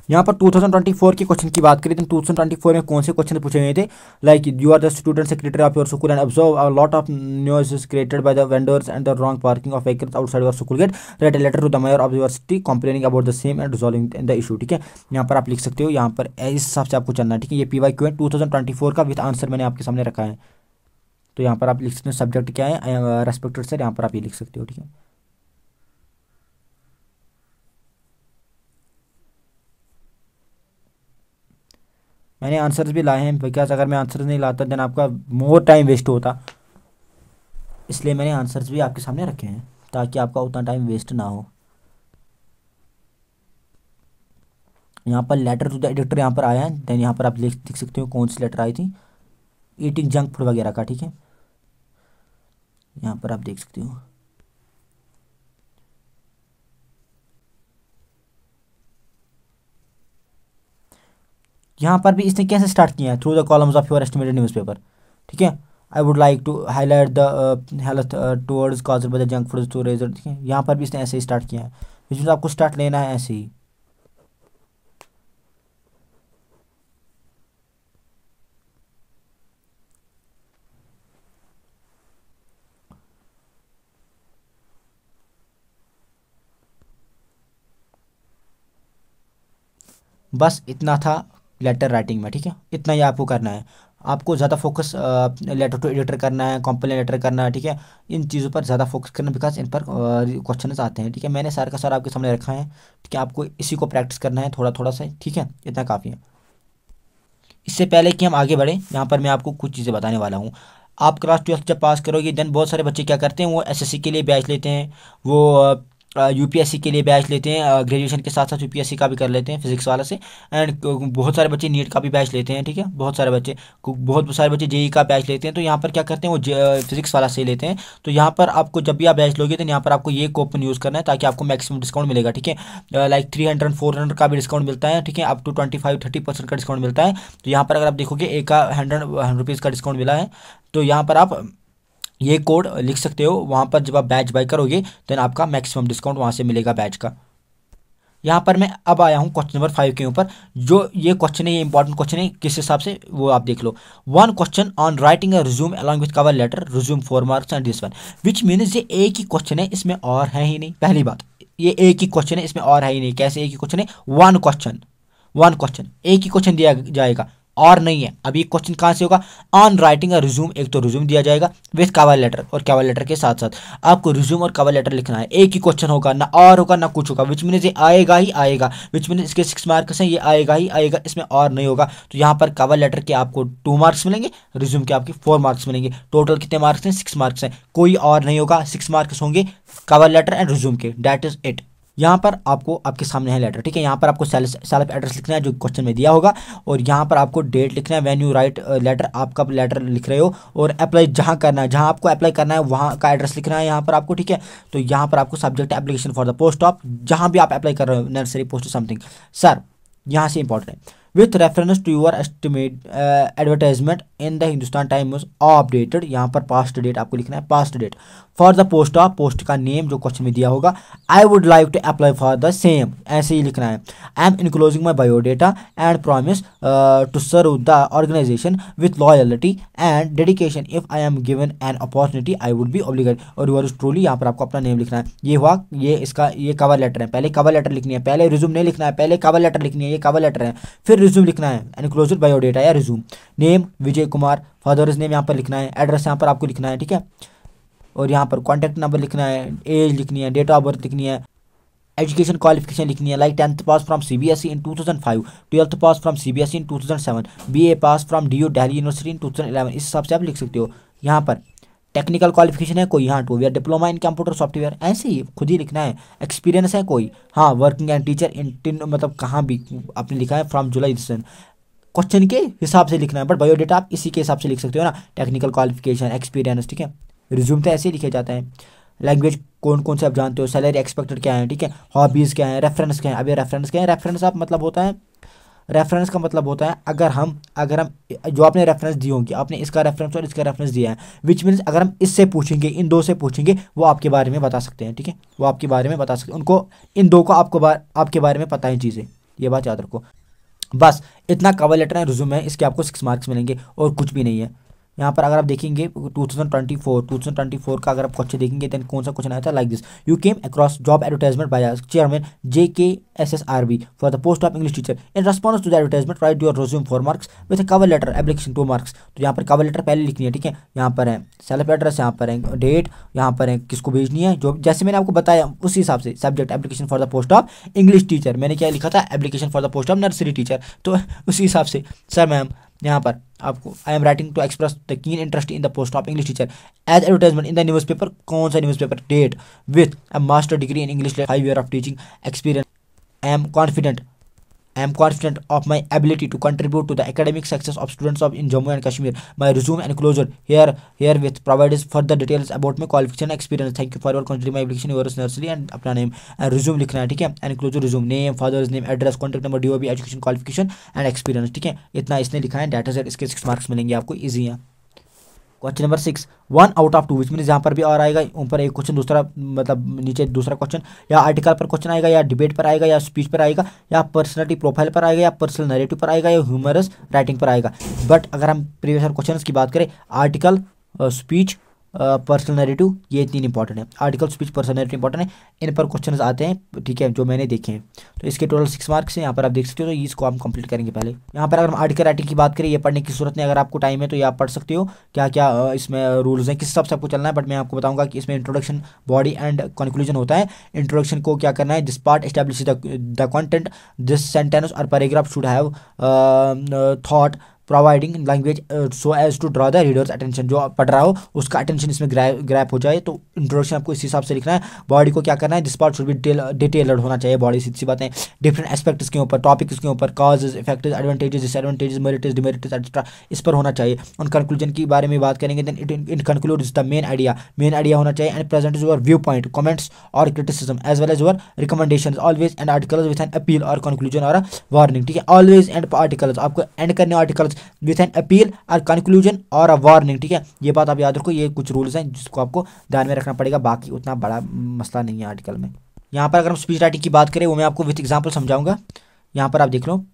यहाँ पर 2024 के क्वेश्चन की बात करें तो 2024 में कौन से क्वेश्चन पूछे गए थे? Like you are the student secretary of your school and observe a lot of noise created by the vendors and the wrong parking of vehicles outside your school gate, write a letter to the mayor of your city complaining about the same and resolving the issue, ठीक है। यहाँ पर आप लिख सकते हो, यहाँ पर इस हिसाब से आपको चलना है, ठीक है। ये PYQ है 2024 का, विद आंसर मैंने आपके सामने रखा है। तो यहाँ पर आप लिख सकते हो सब्जेक्ट क्या है, रेस्पेक्टेड सर, यहाँ पर आप ये लिख सकते हो, ठीक है। मैंने आंसर्स भी लाए हैं, बिकॉज अगर मैं आंसर्स नहीं लाता देन आपका मोर टाइम वेस्ट होता, इसलिए मैंने आंसर्स भी आपके सामने रखे हैं ताकि आपका उतना टाइम वेस्ट ना हो। यहाँ पर लेटर टू द एडिटर यहाँ पर आया है, देन यहाँ पर आप लिख सकते हो कौन सी लेटर आई थी, ईटिंग जंक फूड वगैरह का, ठीक है। यहाँ पर आप देख सकते हो। यहाँ पर भी इसने कैसे स्टार्ट किया है, through the columns of your estimated newspaper, ठीक है। I would like to highlight the health towards caused by the junk food storage, ठीक है। यहाँ पर भी इसने ऐसे ही स्टार्ट किया है, इसमें आपको स्टार्ट लेना है ऐसे ही। बस इतना था लेटर राइटिंग में, ठीक है। इतना ही आपको करना है, आपको ज़्यादा फोकस लेटर टू एडिटर करना है, कंप्लेन लेटर करना है, ठीक है। इन चीज़ों पर ज़्यादा फोकस करना, बिकॉज इन पर क्वेश्चन आते हैं, ठीक है। मैंने सारा का सारा आपके सामने रखा है, ठीक है। आपको इसी को प्रैक्टिस करना है थोड़ा थोड़ा सा, ठीक है। इतना काफ़ी है। इससे पहले कि हम आगे बढ़ें, यहाँ पर मैं आपको कुछ चीज़ें बताने वाला हूँ। आप क्लास 12 जब पास करोगे देन बहुत सारे बच्चे क्या करते हैं, वो SSC के लिए बैच लेते हैं, वो UPSC के लिए बैच लेते हैं, ग्रेजुएशन के साथ साथ UPSC का भी कर लेते हैं फिजिक्स वाला से। एंड बहुत सारे बच्चे नीट का भी बैच लेते हैं, ठीक है। बहुत सारे बच्चे JEE का बैच लेते हैं। तो यहाँ पर क्या करते हैं, वो फिजिक्स वाला से लेते हैं। तो यहाँ पर आपको जब भी आप बैच लोगे तो यहाँ पर आपको ये कूपन यूज़ करना है, ताकि आपको मैक्सिमम डिस्काउंट मिलेगा, ठीक है। लाइक 300 400 का भी डिस्काउंट मिलता है, ठीक है। अप टू 25-30% का डिस्काउंट मिलता है। तो यहाँ पर अगर आप देखोगे एक का 100 रुपीज़ का डिस्काउंट मिला है। तो यहाँ पर आप ये कोड लिख सकते हो, वहाँ पर जब आप बैच बाय करोगे देन आपका मैक्सिमम डिस्काउंट वहाँ से मिलेगा बैच का। यहाँ पर मैं अब आया हूँ क्वेश्चन नंबर 5 के ऊपर। जो ये क्वेश्चन है, ये इंपॉर्टेंट क्वेश्चन है, किस हिसाब से वो आप देख लो। One question on writing a resume along with cover letter, resume 4 marks and this one, which means ये एक ही क्वेश्चन है, इसमें और है ही नहीं। पहली बात, ये एक ही क्वेश्चन है, इसमें और है ही नहीं। कैसे एक ही क्वेश्चन है? वन क्वेश्चन एक ही क्वेश्चन दिया जाएगा, और नहीं है। अभी क्वेश्चन कहाँ से होगा? ऑन राइटिंग अ रिज्यूम, एक तो रिज्यूम दिया जाएगा विथ कवर लेटर, और कवर लेटर के साथ साथ आपको रिज्यूम और कवर लेटर लिखना है। एक ही क्वेश्चन होगा, ना और होगा ना कुछ होगा, विच मीन ये आएगा ही आएगा, विच मीन इसके 6 मार्क्स हैं, ये आएगा ही आएगा, इसमें और नहीं होगा। तो यहाँ पर कवर लेटर के आपको 2 मार्क्स मिलेंगे, रिज्यूम के आपके 4 मार्क्स मिलेंगे। टोटल कितने मार्क्स हैं? 6 मार्क्स हैं, कोई और नहीं होगा। 6 मार्क्स होंगे कवर लेटर एंड रिज्यूम के, दैट इज इट। यहाँ पर आपको आपके सामने है लेटर, ठीक है। यहाँ पर आपको सेल्फ एड्रेस लिखना है जो क्वेश्चन में दिया होगा, और यहाँ पर आपको डेट लिखना है व्हेन यू राइट लेटर, आप कब लेटर लिख रहे हो, और अप्लाई जहाँ करना है, जहाँ आपको अप्लाई करना है वहाँ का एड्रेस लिखना है यहाँ पर आपको, ठीक है। तो यहाँ पर आपको subject application for the post of, जहाँ भी आप अप्लाई कर रहे हो, नर्सरी पोस्ट समथिंग। सर यहाँ से इंपॉर्टेंट है, with reference to your estimate advertisement in the Hindustan Times updated, यहाँ पर पास्ट डेट आपको लिखना है, past date for the post of, post का नेम जो क्वेश्चन में दिया होगा। I would like to apply for the same, ऐसे ही लिखना है। I am enclosing my biodata and promise to serve the organisation with loyalty and dedication, if I am given an opportunity I would be obligated, और your truly, यहाँ पर आपको अपना name लिखना है। ये हुआ, ये इसका ये कवर लेटर है। पहले कवर लेटर लिखनी है, पहले रिज्यूम नहीं लिखना है, पहले कवर लेटर लिखनी है, ये कवर लेटर है, फिर रिज्यूम लिखना है, एनक्लोज्ड बायोडेटा या resume. Name Vijay Kumar, father's name यहाँ पर लिखना है, एड्रेस यहाँ पर आपको लिखना है, ठीक है। और यहाँ पर कॉन्टैक्ट नंबर लिखना है, एज लिखनी है, डेट ऑफ बर्थ लिखनी है, एजुकेशन क्वालिफिकेशन लिखनी है, like 10th pass from CBSE in 2005, 12th pass from CBSE in 2007, BA pass from DU Delhi university in 2011। इस हिसाब से आप लिख सकते हो। यहाँ पर टेक्निकल क्वालिफिकेशन है कोई, यहाँ 2 year diploma in computer software, ऐसे ही खुद ही लिखना है। एक्सपीरियंस है कोई, हाँ वर्किंग एंड टीचर इन, मतलब कहाँ भी आपने लिखा है फ्रॉम जुलाई दिस, क्वेश्चन के हिसाब से लिखना है, बट बायोडाटा आप इसी के हिसाब से लिख सकते हो ना, टेक्निकल क्वालिफिकेशन, एक्सपीरियंस, ठीक है। रिज्यूम तो ऐसे ही लिखा जाता है। लैंग्वेज कौन कौन से आप जानते हो, सैलरी एक्सपेक्टेड क्या है, ठीक है, हॉबीज़ क्या है, रेफरेंस क्या है। अब ये रेफरेंस क्या है, रेफरेंस आप मतलब होता है, रेफरेंस का मतलब होता है अगर हम जो आपने रेफरेंस दी होगी, आपने इसका रेफरेंस और इसका रेफरेंस दिया है, विच मीन्स अगर हम इससे पूछेंगे, इन दो से पूछेंगे, वो आपके बारे में बता सकते हैं, ठीक है, वो आपके बारे में बता सकते हैं, उनको इन दो को आपके बारे में पता है चीज़ें, ये बात याद रखो। बस इतना कवर लेटर है, रिज्यूम है, इसके आपको 6 मार्क्स मिलेंगे और कुछ भी नहीं है। यहाँ पर अगर आप देखेंगे 2024 का अगर आप क्वेश्चन देखेंगे, देन कौन सा क्वेश्चन आया था, like this, you came across job advertisement by chairman JKSSRB for the post of English teacher. In response to the advertisement write your resume 4 marks with a cover letter application 2 marks. तो यहाँ पर cover letter पहले लिखनी है, ठीक है, यहाँ पर है सेल्फ एड्रेस, यहाँ पर है डेट, यहाँ पर है किसको भेजनी है, जो जैसे मैंने आपको बताया उसी हिसाब से। Subject application for the post of English teacher, मैंने क्या लिखा था, application for the post of nursery teacher, तो उसी हिसाब से सर मैम यहाँ पर आपको I am writing to express the keen interest in the post of English teacher as advertisement in the newspaper, कौन सा newspaper, date, with a master degree in English, 5 years of teaching experience, I am confident of my ability to contribute to the academic success of students in Jammu and Kashmir. My resume enclosure herewith provides further details about my qualification and experience. Thank you for your considering my application. Yours nursery and अपना name and resume लिखना है, ठीक है, enclosure resume, name, father's name, address, contact number, DOB, education qualification and experience, ठीक है, इतना इसने लिखा है। डाटा सेट इसके 6 मार्क्स मिलेंगे आपको, इजी है। Question number 6, 1 out of 2, which mean यहाँ पर भी और आएगा, ऊपर एक क्वेश्चन, दूसरा मतलब नीचे दूसरा क्वेश्चन, या आर्टिकल पर क्वेश्चन आएगा, या डिबेट पर आएगा, या स्पीच पर आएगा, या पर्सनैलिटी प्रोफाइल पर आएगा, या पर्सनल नैरेटिव पर आएगा, या ह्यूमरस राइटिंग पर आएगा। बट अगर हम प्रीवियस क्वेश्चन की बात करें, आर्टिकल, स्पीच, पर्सनल नैरेटिव, ये 3 इंपॉर्टेंट है। Article, speech, personal narrative important है, इन पर क्वेश्चन आते हैं, ठीक है, जो मैंने देखे हैं। तो इसके टोटल 6 मार्क्स हैं, यहाँ पर आप देख सकते हो, तो इसको हम कंप्लीट करेंगे पहले। यहाँ पर अगर हम आर्टिकल राइटिंग की बात करें, ये पढ़ने की जरूरत नहीं, अगर आपको टाइम है तो ये आप पढ़ सकते हो, क्या क्या इसमें रूल्स हैं, किस हिसाब से आपको चलना है। बट मैं आपको बताऊंगा कि इसमें इंट्रोडक्शन, बॉडी एंड कंक्लूजन होता है। इंट्रोडक्शन को क्या करना है, this part establish the content, this sentence और paragraph should have thought providing language so as to draw the reader's attention, जो पढ़ रहा हो उसका अटेंशन इसमें ग्रैप हो जाए। तो इंट्रोडक्शन आपको इस हिसाब से लिखना है। बॉडी को क्या करना है, this part should be detailed होना चाहिए, बॉडी सीधी बातें, डिफरेंट एस्पेक्ट्स के ऊपर, टॉपिक्स के ऊपर, causes, effects, advantages, disadvantages, merits, demerits etcetera, इस पर होना चाहिए। उन कंक्लूजन की बारे में बात करेंगे, then it concludes the main idea होना चाहिए, and present your view point, comments और criticism as well as your recommendations, always end articles with an appeal और कंक्लूजन और वार्निंग, ठीक है। ऑलवेज एंड आर्टिकल्स, आपको एंड करने आर्टिकल्स विद एन अपील और कंक्लूजन और वार्निंग, ठीक है। ये बात आप याद रखो, ये कुछ रूल्स हैं जिसको आपको ध्यान में रखना पड़ेगा, बाकी उतना बड़ा मसला नहीं है आर्टिकल में। यहाँ पर अगर हम स्पीच राइटिंग की बात करें, वो मैं आपको विद एग्जांपल समझाऊंगा। यहाँ पर आप देख लो,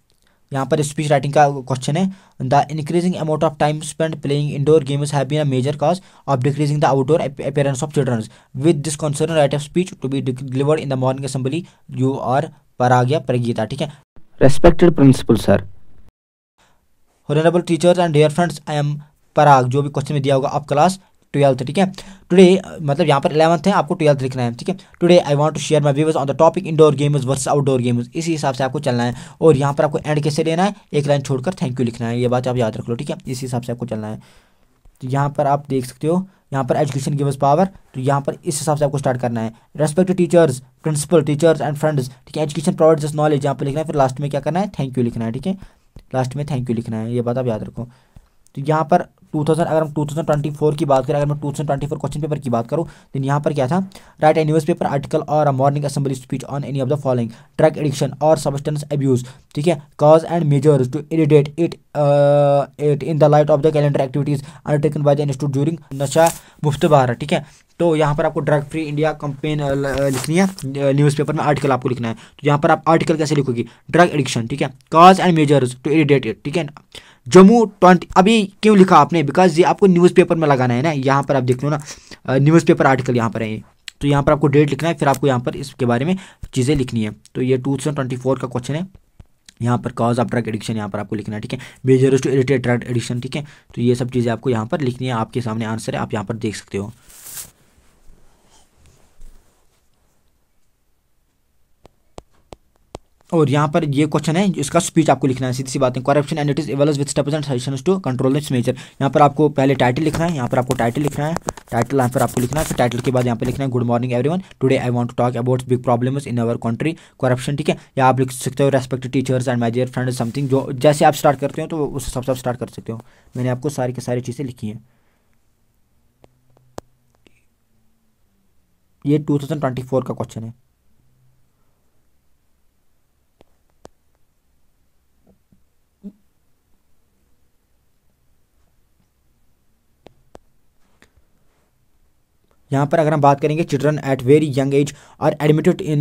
यहाँ पर स्पीच राइटिंग का क्वेश्चन है, the increasing amount of time spend playing indoor games have been a major cause of decreasing the outdoor appearance of children. With this concern write of speech to be delivered in the morning assembly, you are Parag या प्रगीता, ठीक है। Respected principal sir, honourable teachers and dear friends, I am Parag, जो भी question में दिया होगा आप class 12th, ठीक है। टुडे मतलब यहाँ पर 11th है, आपको 12th लिखना है, ठीक है। Today I want to share my views on the topic indoor games versus outdoor games, इसी हिसाब से आपको चलना है। और यहाँ पर आपको एंड कैसे लेना है, एक लाइन छोड़कर थैंक यू लिखना है, ये बात आप याद रख लो, ठीक है, इसी हिसाब से आपको चलना है। तो यहाँ पर आप देख सकते हो, यहाँ पर एजुकेशन गिव्स पावर, तो यहाँ पर इस हिसाब से आपको स्टार्ट करना है। Respect teachers, principal, teachers and friends, ठीक है। एजुकेशन प्रोवाइड्स अस नॉलेज, यहाँ पर लिखना है, फिर लास्ट में क्या करना है, थैंक यू लिखना है, ठीक है, लास्ट में थैंक यू लिखना है, ये बात आप याद रखो। तो यहाँ पर अगर हम 2024 की बात करें, अगर मैं 2024 क्वेश्चन पेपर की बात करूँ, तो यहाँ पर क्या था, write a newspaper article और a morning assembly speech on any of the following, drug addiction और सब्सटेंस अब्यूज, ठीक है, cause and measures to eradicate it in the light of the calendar activities undertaken by the institute during Nasha Mukt Bharat, ठीक है। तो यहाँ पर आपको drug free India campaign लिखनी है, न्यूज़पेपर में आर्टिकल आपको लिखना है। तो यहाँ पर आप आर्टिकल कैसे लिखोगी, ड्रग एडिक्शन, ठीक है, cause and measures to eradicate it, ठीक है। जम्मू 20, अभी क्यों लिखा आपने, बिकॉज ये आपको न्यूज़पेपर में लगाना है ना, यहाँ पर आप देख लो ना, न्यूज़पेपर आर्टिकल यहाँ पर है ये, तो यहाँ पर आपको डेट लिखना है, फिर आपको यहाँ पर इसके बारे में चीज़ें लिखनी है। तो ये 2024 का क्वेश्चन है, यहाँ पर कॉज ऑफ ड्रग एडिक्शन यहाँ पर आपको लिखना है, ठीक है, measures to irritate drug addiction, ठीक है। तो ये सब चीज़ें आपको यहाँ पर लिखनी है, आपके सामने आंसर है, आप यहाँ पर देख सकते हो। और यहाँ पर ये क्वेश्चन है, इसका स्पीच आपको लिखना है, सीधी सी बात है। Corruption and it is evils with steps and suggestions to control the measure, यहाँ पर आपको पहले टाइटल लिखना है, यहाँ पर आपको टाइटल लिखना है, टाइटल यहाँ पर आपको लिखना है। फिर टाइटल के बाद यहाँ पे लिखना है good morning everyone, today I want to talk about big problems in our country, corruption, ठीक है। या आप लिख सकते हो respected teachers and my dear friends something, जो जैसे आप स्टार्ट करते हो तो उस हिसाब से आप स्टार्ट कर सकते हो। मैंने आपको सारी की सारी चीज़ें लिखी हैं। ये 2024 का क्वेश्चन है। यहाँ पर अगर हम बात करेंगे, children at very young age are admitted in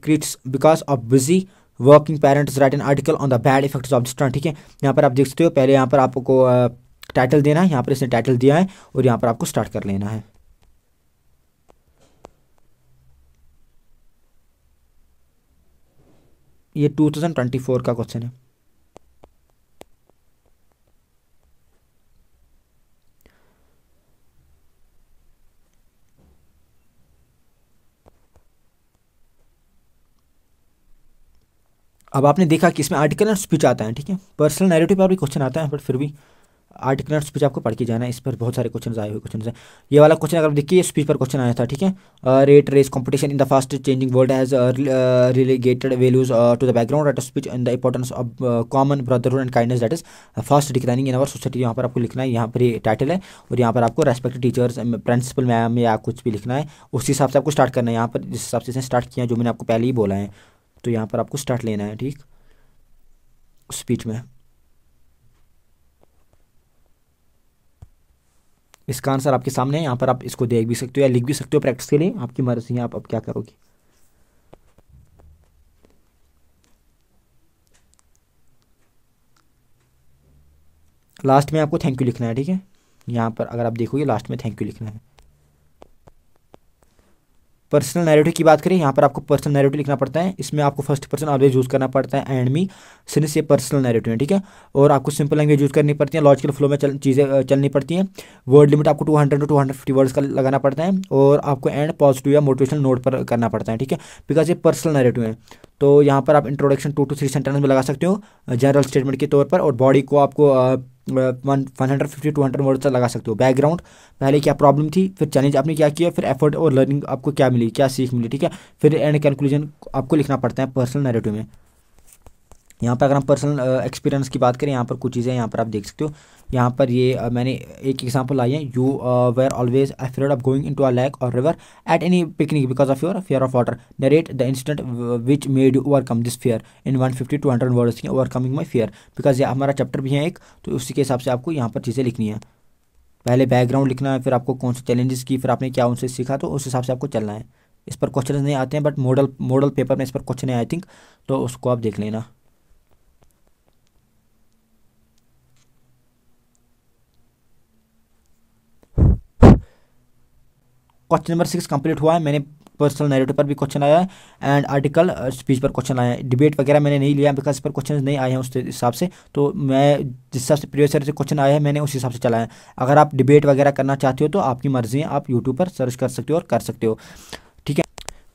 creches because of busy working parents write an article on the bad effects of डिस्ट्रन, ठीक है। यहाँ पर आप देख सकते हो, पहले यहाँ पर आपको टाइटल देना है, यहाँ पर इसने टाइटल दिया है और यहाँ पर आपको स्टार्ट कर लेना है। ये 2024 का क्वेश्चन है। अब आपने देखा कि इसमें आर्टिकल एंड स्पीच आता है, ठीक है। पर्सनल नैरेटिव पर भी क्वेश्चन आता है, बट फिर भी आर्टिकल एंड स्पीच आपको पढ़ के जाना है। इस पर बहुत सारे क्वेश्चन आए हुए क्वेश्चन है। ये वाला क्वेश्चन अगर देखिए, स्पीच पर क्वेश्चन आया था, ठीक है। Rat race competition in the fast changing world has relegated values to the background at speech in the importance of common brotherhood and kindness that is fast declining in our society. यहाँ पर आपको लिखना है, यहाँ पर ये title है और यहाँ पर आपको रेस्पेक्टेड टीचर्स, प्रिंसिपल मैम या कुछ भी लिखना है। उस हिसाब से आपको स्टार्ट करना है। यहाँ पर जिस हिसाब से स्टार्ट किया, जो मैंने आपको पहले ही बोला है, तो यहाँ पर आपको स्टार्ट लेना है, ठीक, स्पीच में। इसका आंसर आपके सामने है, यहाँ पर आप इसको देख भी सकते हो या लिख भी सकते हो प्रैक्टिस के लिए, आपकी मर्जी है आप अब क्या करोगे। लास्ट में आपको थैंक यू लिखना है, ठीक है। यहाँ पर अगर आप देखोगे लास्ट में थैंक यू लिखना है। पर्सनल नैरेटिव की बात करें, यहाँ पर आपको पर्सनल नैरेटिव लिखना पड़ता है। इसमें आपको फर्स्ट पर्सन ऑलवेज यूज़ करना पड़ता है, एंड मी, सिंस ये पर्सनल नैरेटिव है, ठीक है। और आपको सिंपल लैंग्वेज यूज़ करनी पड़ती है, लॉजिकल फ्लो में चीज़ें चलनी पड़ती हैं। वर्ड लिमिट आपको 200 to 250 वर्ड्स का लगाना पड़ता है। और आपको एंड पॉजिटिव या मोटिवेशनल नोट पर करना पड़ता है, ठीक है, बिकॉज ये पर्सनल नैरेटिव है। तो यहाँ पर आप इंट्रोडक्शन 2 to 3 सेंटेंस में लगा सकते हो जनरल स्टेटमेंट के तौर पर, और बॉडी को आपको 150 to 200 वर्ड तक लगा सकते हो। बैकग्राउंड, पहले क्या प्रॉब्लम थी, फिर चैलेंज आपने क्या किया, फिर एफर्ट और लर्निंग आपको क्या मिली, क्या सीख मिली, ठीक है। फिर एंड कंक्लूजन आपको लिखना पड़ता है पर्सनल नैरेटिव में। यहाँ पर अगर हम पर्सनल एक्सपीरियंस की बात करें, यहाँ पर कुछ चीज़ें यहाँ पर आप देख सकते हो। यहाँ पर ये मैंने एक एग्जांपल लाई है, you were always afraid of going into a lake और river at any picnic because of your fear of water, narrate the incident which made you overcome this fear in 150 to 200 words, overcoming my fear, because ये हमारा chapter भी है एक, तो उसी के हिसाब से आपको यहाँ पर चीज़ें लिखनी है। पहले बैकग्राउंड लिखना है, फिर आपको कौन से चैलेंजेस की, फिर आपने क्या उनसे सीखा, तो उस हिसाब से आपको चलना है। इस पर क्वेश्चन नहीं आते हैं, बट मॉडल पेपर में इस पर क्वेश्चन है आई थिंक, तो उसको आप देख लेना। क्वेश्चन नंबर 6 कंप्लीट हुआ है। मैंने पर्सनल नैरेटिव पर भी क्वेश्चन आया है एंड आर्टिकल स्पीच पर क्वेश्चन आया है। डिबेट वगैरह मैंने नहीं लिया बिकॉज इस पर क्वेश्चन नहीं आए हैं उस हिसाब से, तो मैं जिस हिसाब से प्रीवियस ईयर से क्वेश्चन आया है मैंने उस हिसाब से चलाया है। अगर आप डिबेट वगैरह करना चाहते हो तो आपकी मर्जी है, आप यूट्यूब पर सर्च कर सकते हो और कर सकते हो, ठीक है।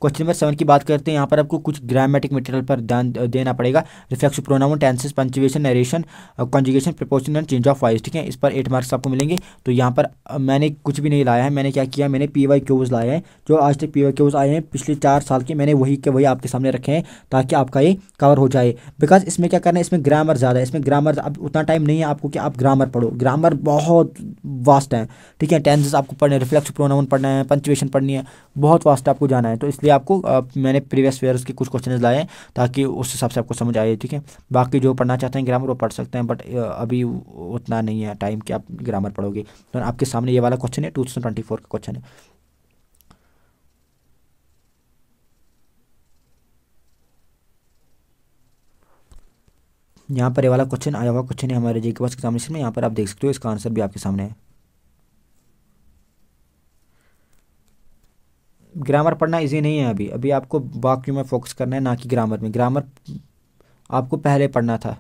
क्वेश्चन नंबर 7 की बात करते हैं। यहाँ पर आपको कुछ ग्रामेटिक मटेरियल पर ध्यान देना पड़ेगा। Reflexive pronoun, tenses, punctuation, narration, conjugation, preposition and change of voice, ठीक है। इस पर 8 मार्क्स आपको मिलेंगे। तो यहाँ पर मैंने कुछ भी नहीं लाया है, मैंने क्या किया, मैंने PYQs लाए हैं। जो आज तक PYQs आए हैं पिछले 4 साल के, मैंने वही के वही आपके सामने रखे हैं ताकि आपका ये कवर हो जाए। बिकॉज इसमें क्या करना है, इसमें ग्रामर ज़्यादा है, इसमें ग्रामर अब उतना टाइम नहीं है आपको कि आप ग्रामर पढ़ो, ग्रामर बहुत वास्ट है, ठीक है। टेंसेस आपको पढ़ने हैं, रिफ्लेक्सिव प्रोनाउन पढ़ना है, पंक्चुएशन पढ़नी है, बहुत वास्ट आपको जाना है। तो इसलिए आपको मैंने प्रीवियस ईयर्स के कुछ क्वेश्चन लाए हैं ताकि उस हिसाब से आपको समझ आए, ठीक है। बाकी जो पढ़ना चाहते हैं ग्रामर वो पढ़ सकते हैं, बट अभी उतना नहीं है टाइम कि आप ग्रामर पढ़ोगे। तो आपके सामने ये वाला क्वेश्चन है, 2024 का क्वेश्चन है। यहाँ पर ये वाला क्वेश्चन आया हुआ क्वेश्चन है हमारे जीके एग्जामिनेशन में। यहाँ पर आप देख सकते हो, इसका आंसर भी आपके सामने है। ग्रामर पढ़ना इजी नहीं है अभी, अभी आपको वाक्यों में फोकस करना है, ना कि ग्रामर में। ग्रामर आपको पहले पढ़ना था,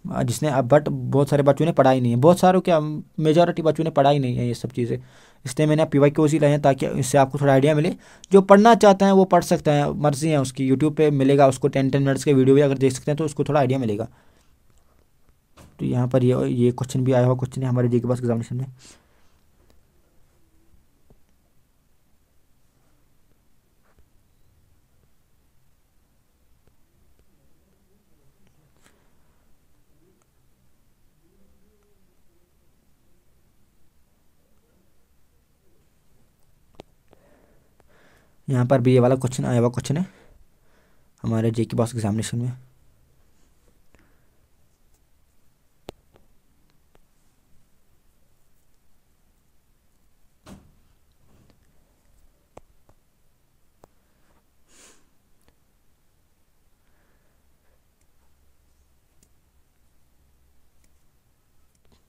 जिसने अब बट बहुत सारे बच्चों ने पढ़ा ही नहीं है, बहुत सारों क्या मेजॉरिटी बच्चों ने पढ़ा ही नहीं है ये सब चीज़ें। इसलिए मैंने PYQs ही लाए हैं ताकि इससे आपको थोड़ा आइडिया मिले। जो पढ़ना चाहता है वो पढ़ सकता है, मर्जी है उसकी, यूट्यूब पे मिलेगा उसको 10 मिनट्स के वीडियो भी अगर देख सकते हैं तो उसको थोड़ा आइडिया मिलेगा। तो यहाँ पर ये क्वेश्चन भी आया हुआ क्वेश्चन है हमारे जीके एग्जामिनेशन में। यहाँ पर भी ये वाला क्वेश्चन आया हुआ क्वेश्चन है हमारे जेके बॉस एग्जामिनेशन में।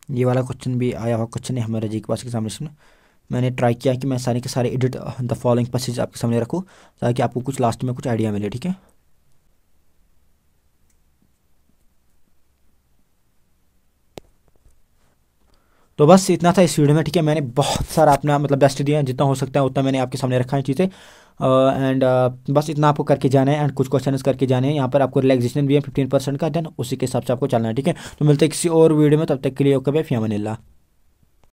ये वाला क्वेश्चन भी आया हुआ क्वेश्चन है हमारे जेके बॉस एग्जामिनेशन में। मैंने ट्राई किया कि मैं सारे के सारे एडिट द फॉलोइंग पैसेज आपके सामने रखूँ ताकि आपको कुछ लास्ट में कुछ आइडिया मिले, ठीक है। तो बस इतना था इस वीडियो में, ठीक है। मैंने बहुत सारा अपना मतलब बेस्ट दिया, जितना हो सकता है उतना मैंने आपके सामने रखा है चीज़ें। एंड बस इतना आपको करके जाना है एंड कुछ क्वेश्चन करके जाने हैं। यहाँ पर आपको रिलैक्सेशन भी है 15% का, देन उसी के हिसाब से आपको चलना है, ठीक है। तो मिलते हैं किसी और वीडियो में, तब तक के लिए ओके बाय, फ़ी अमान अल्लाह।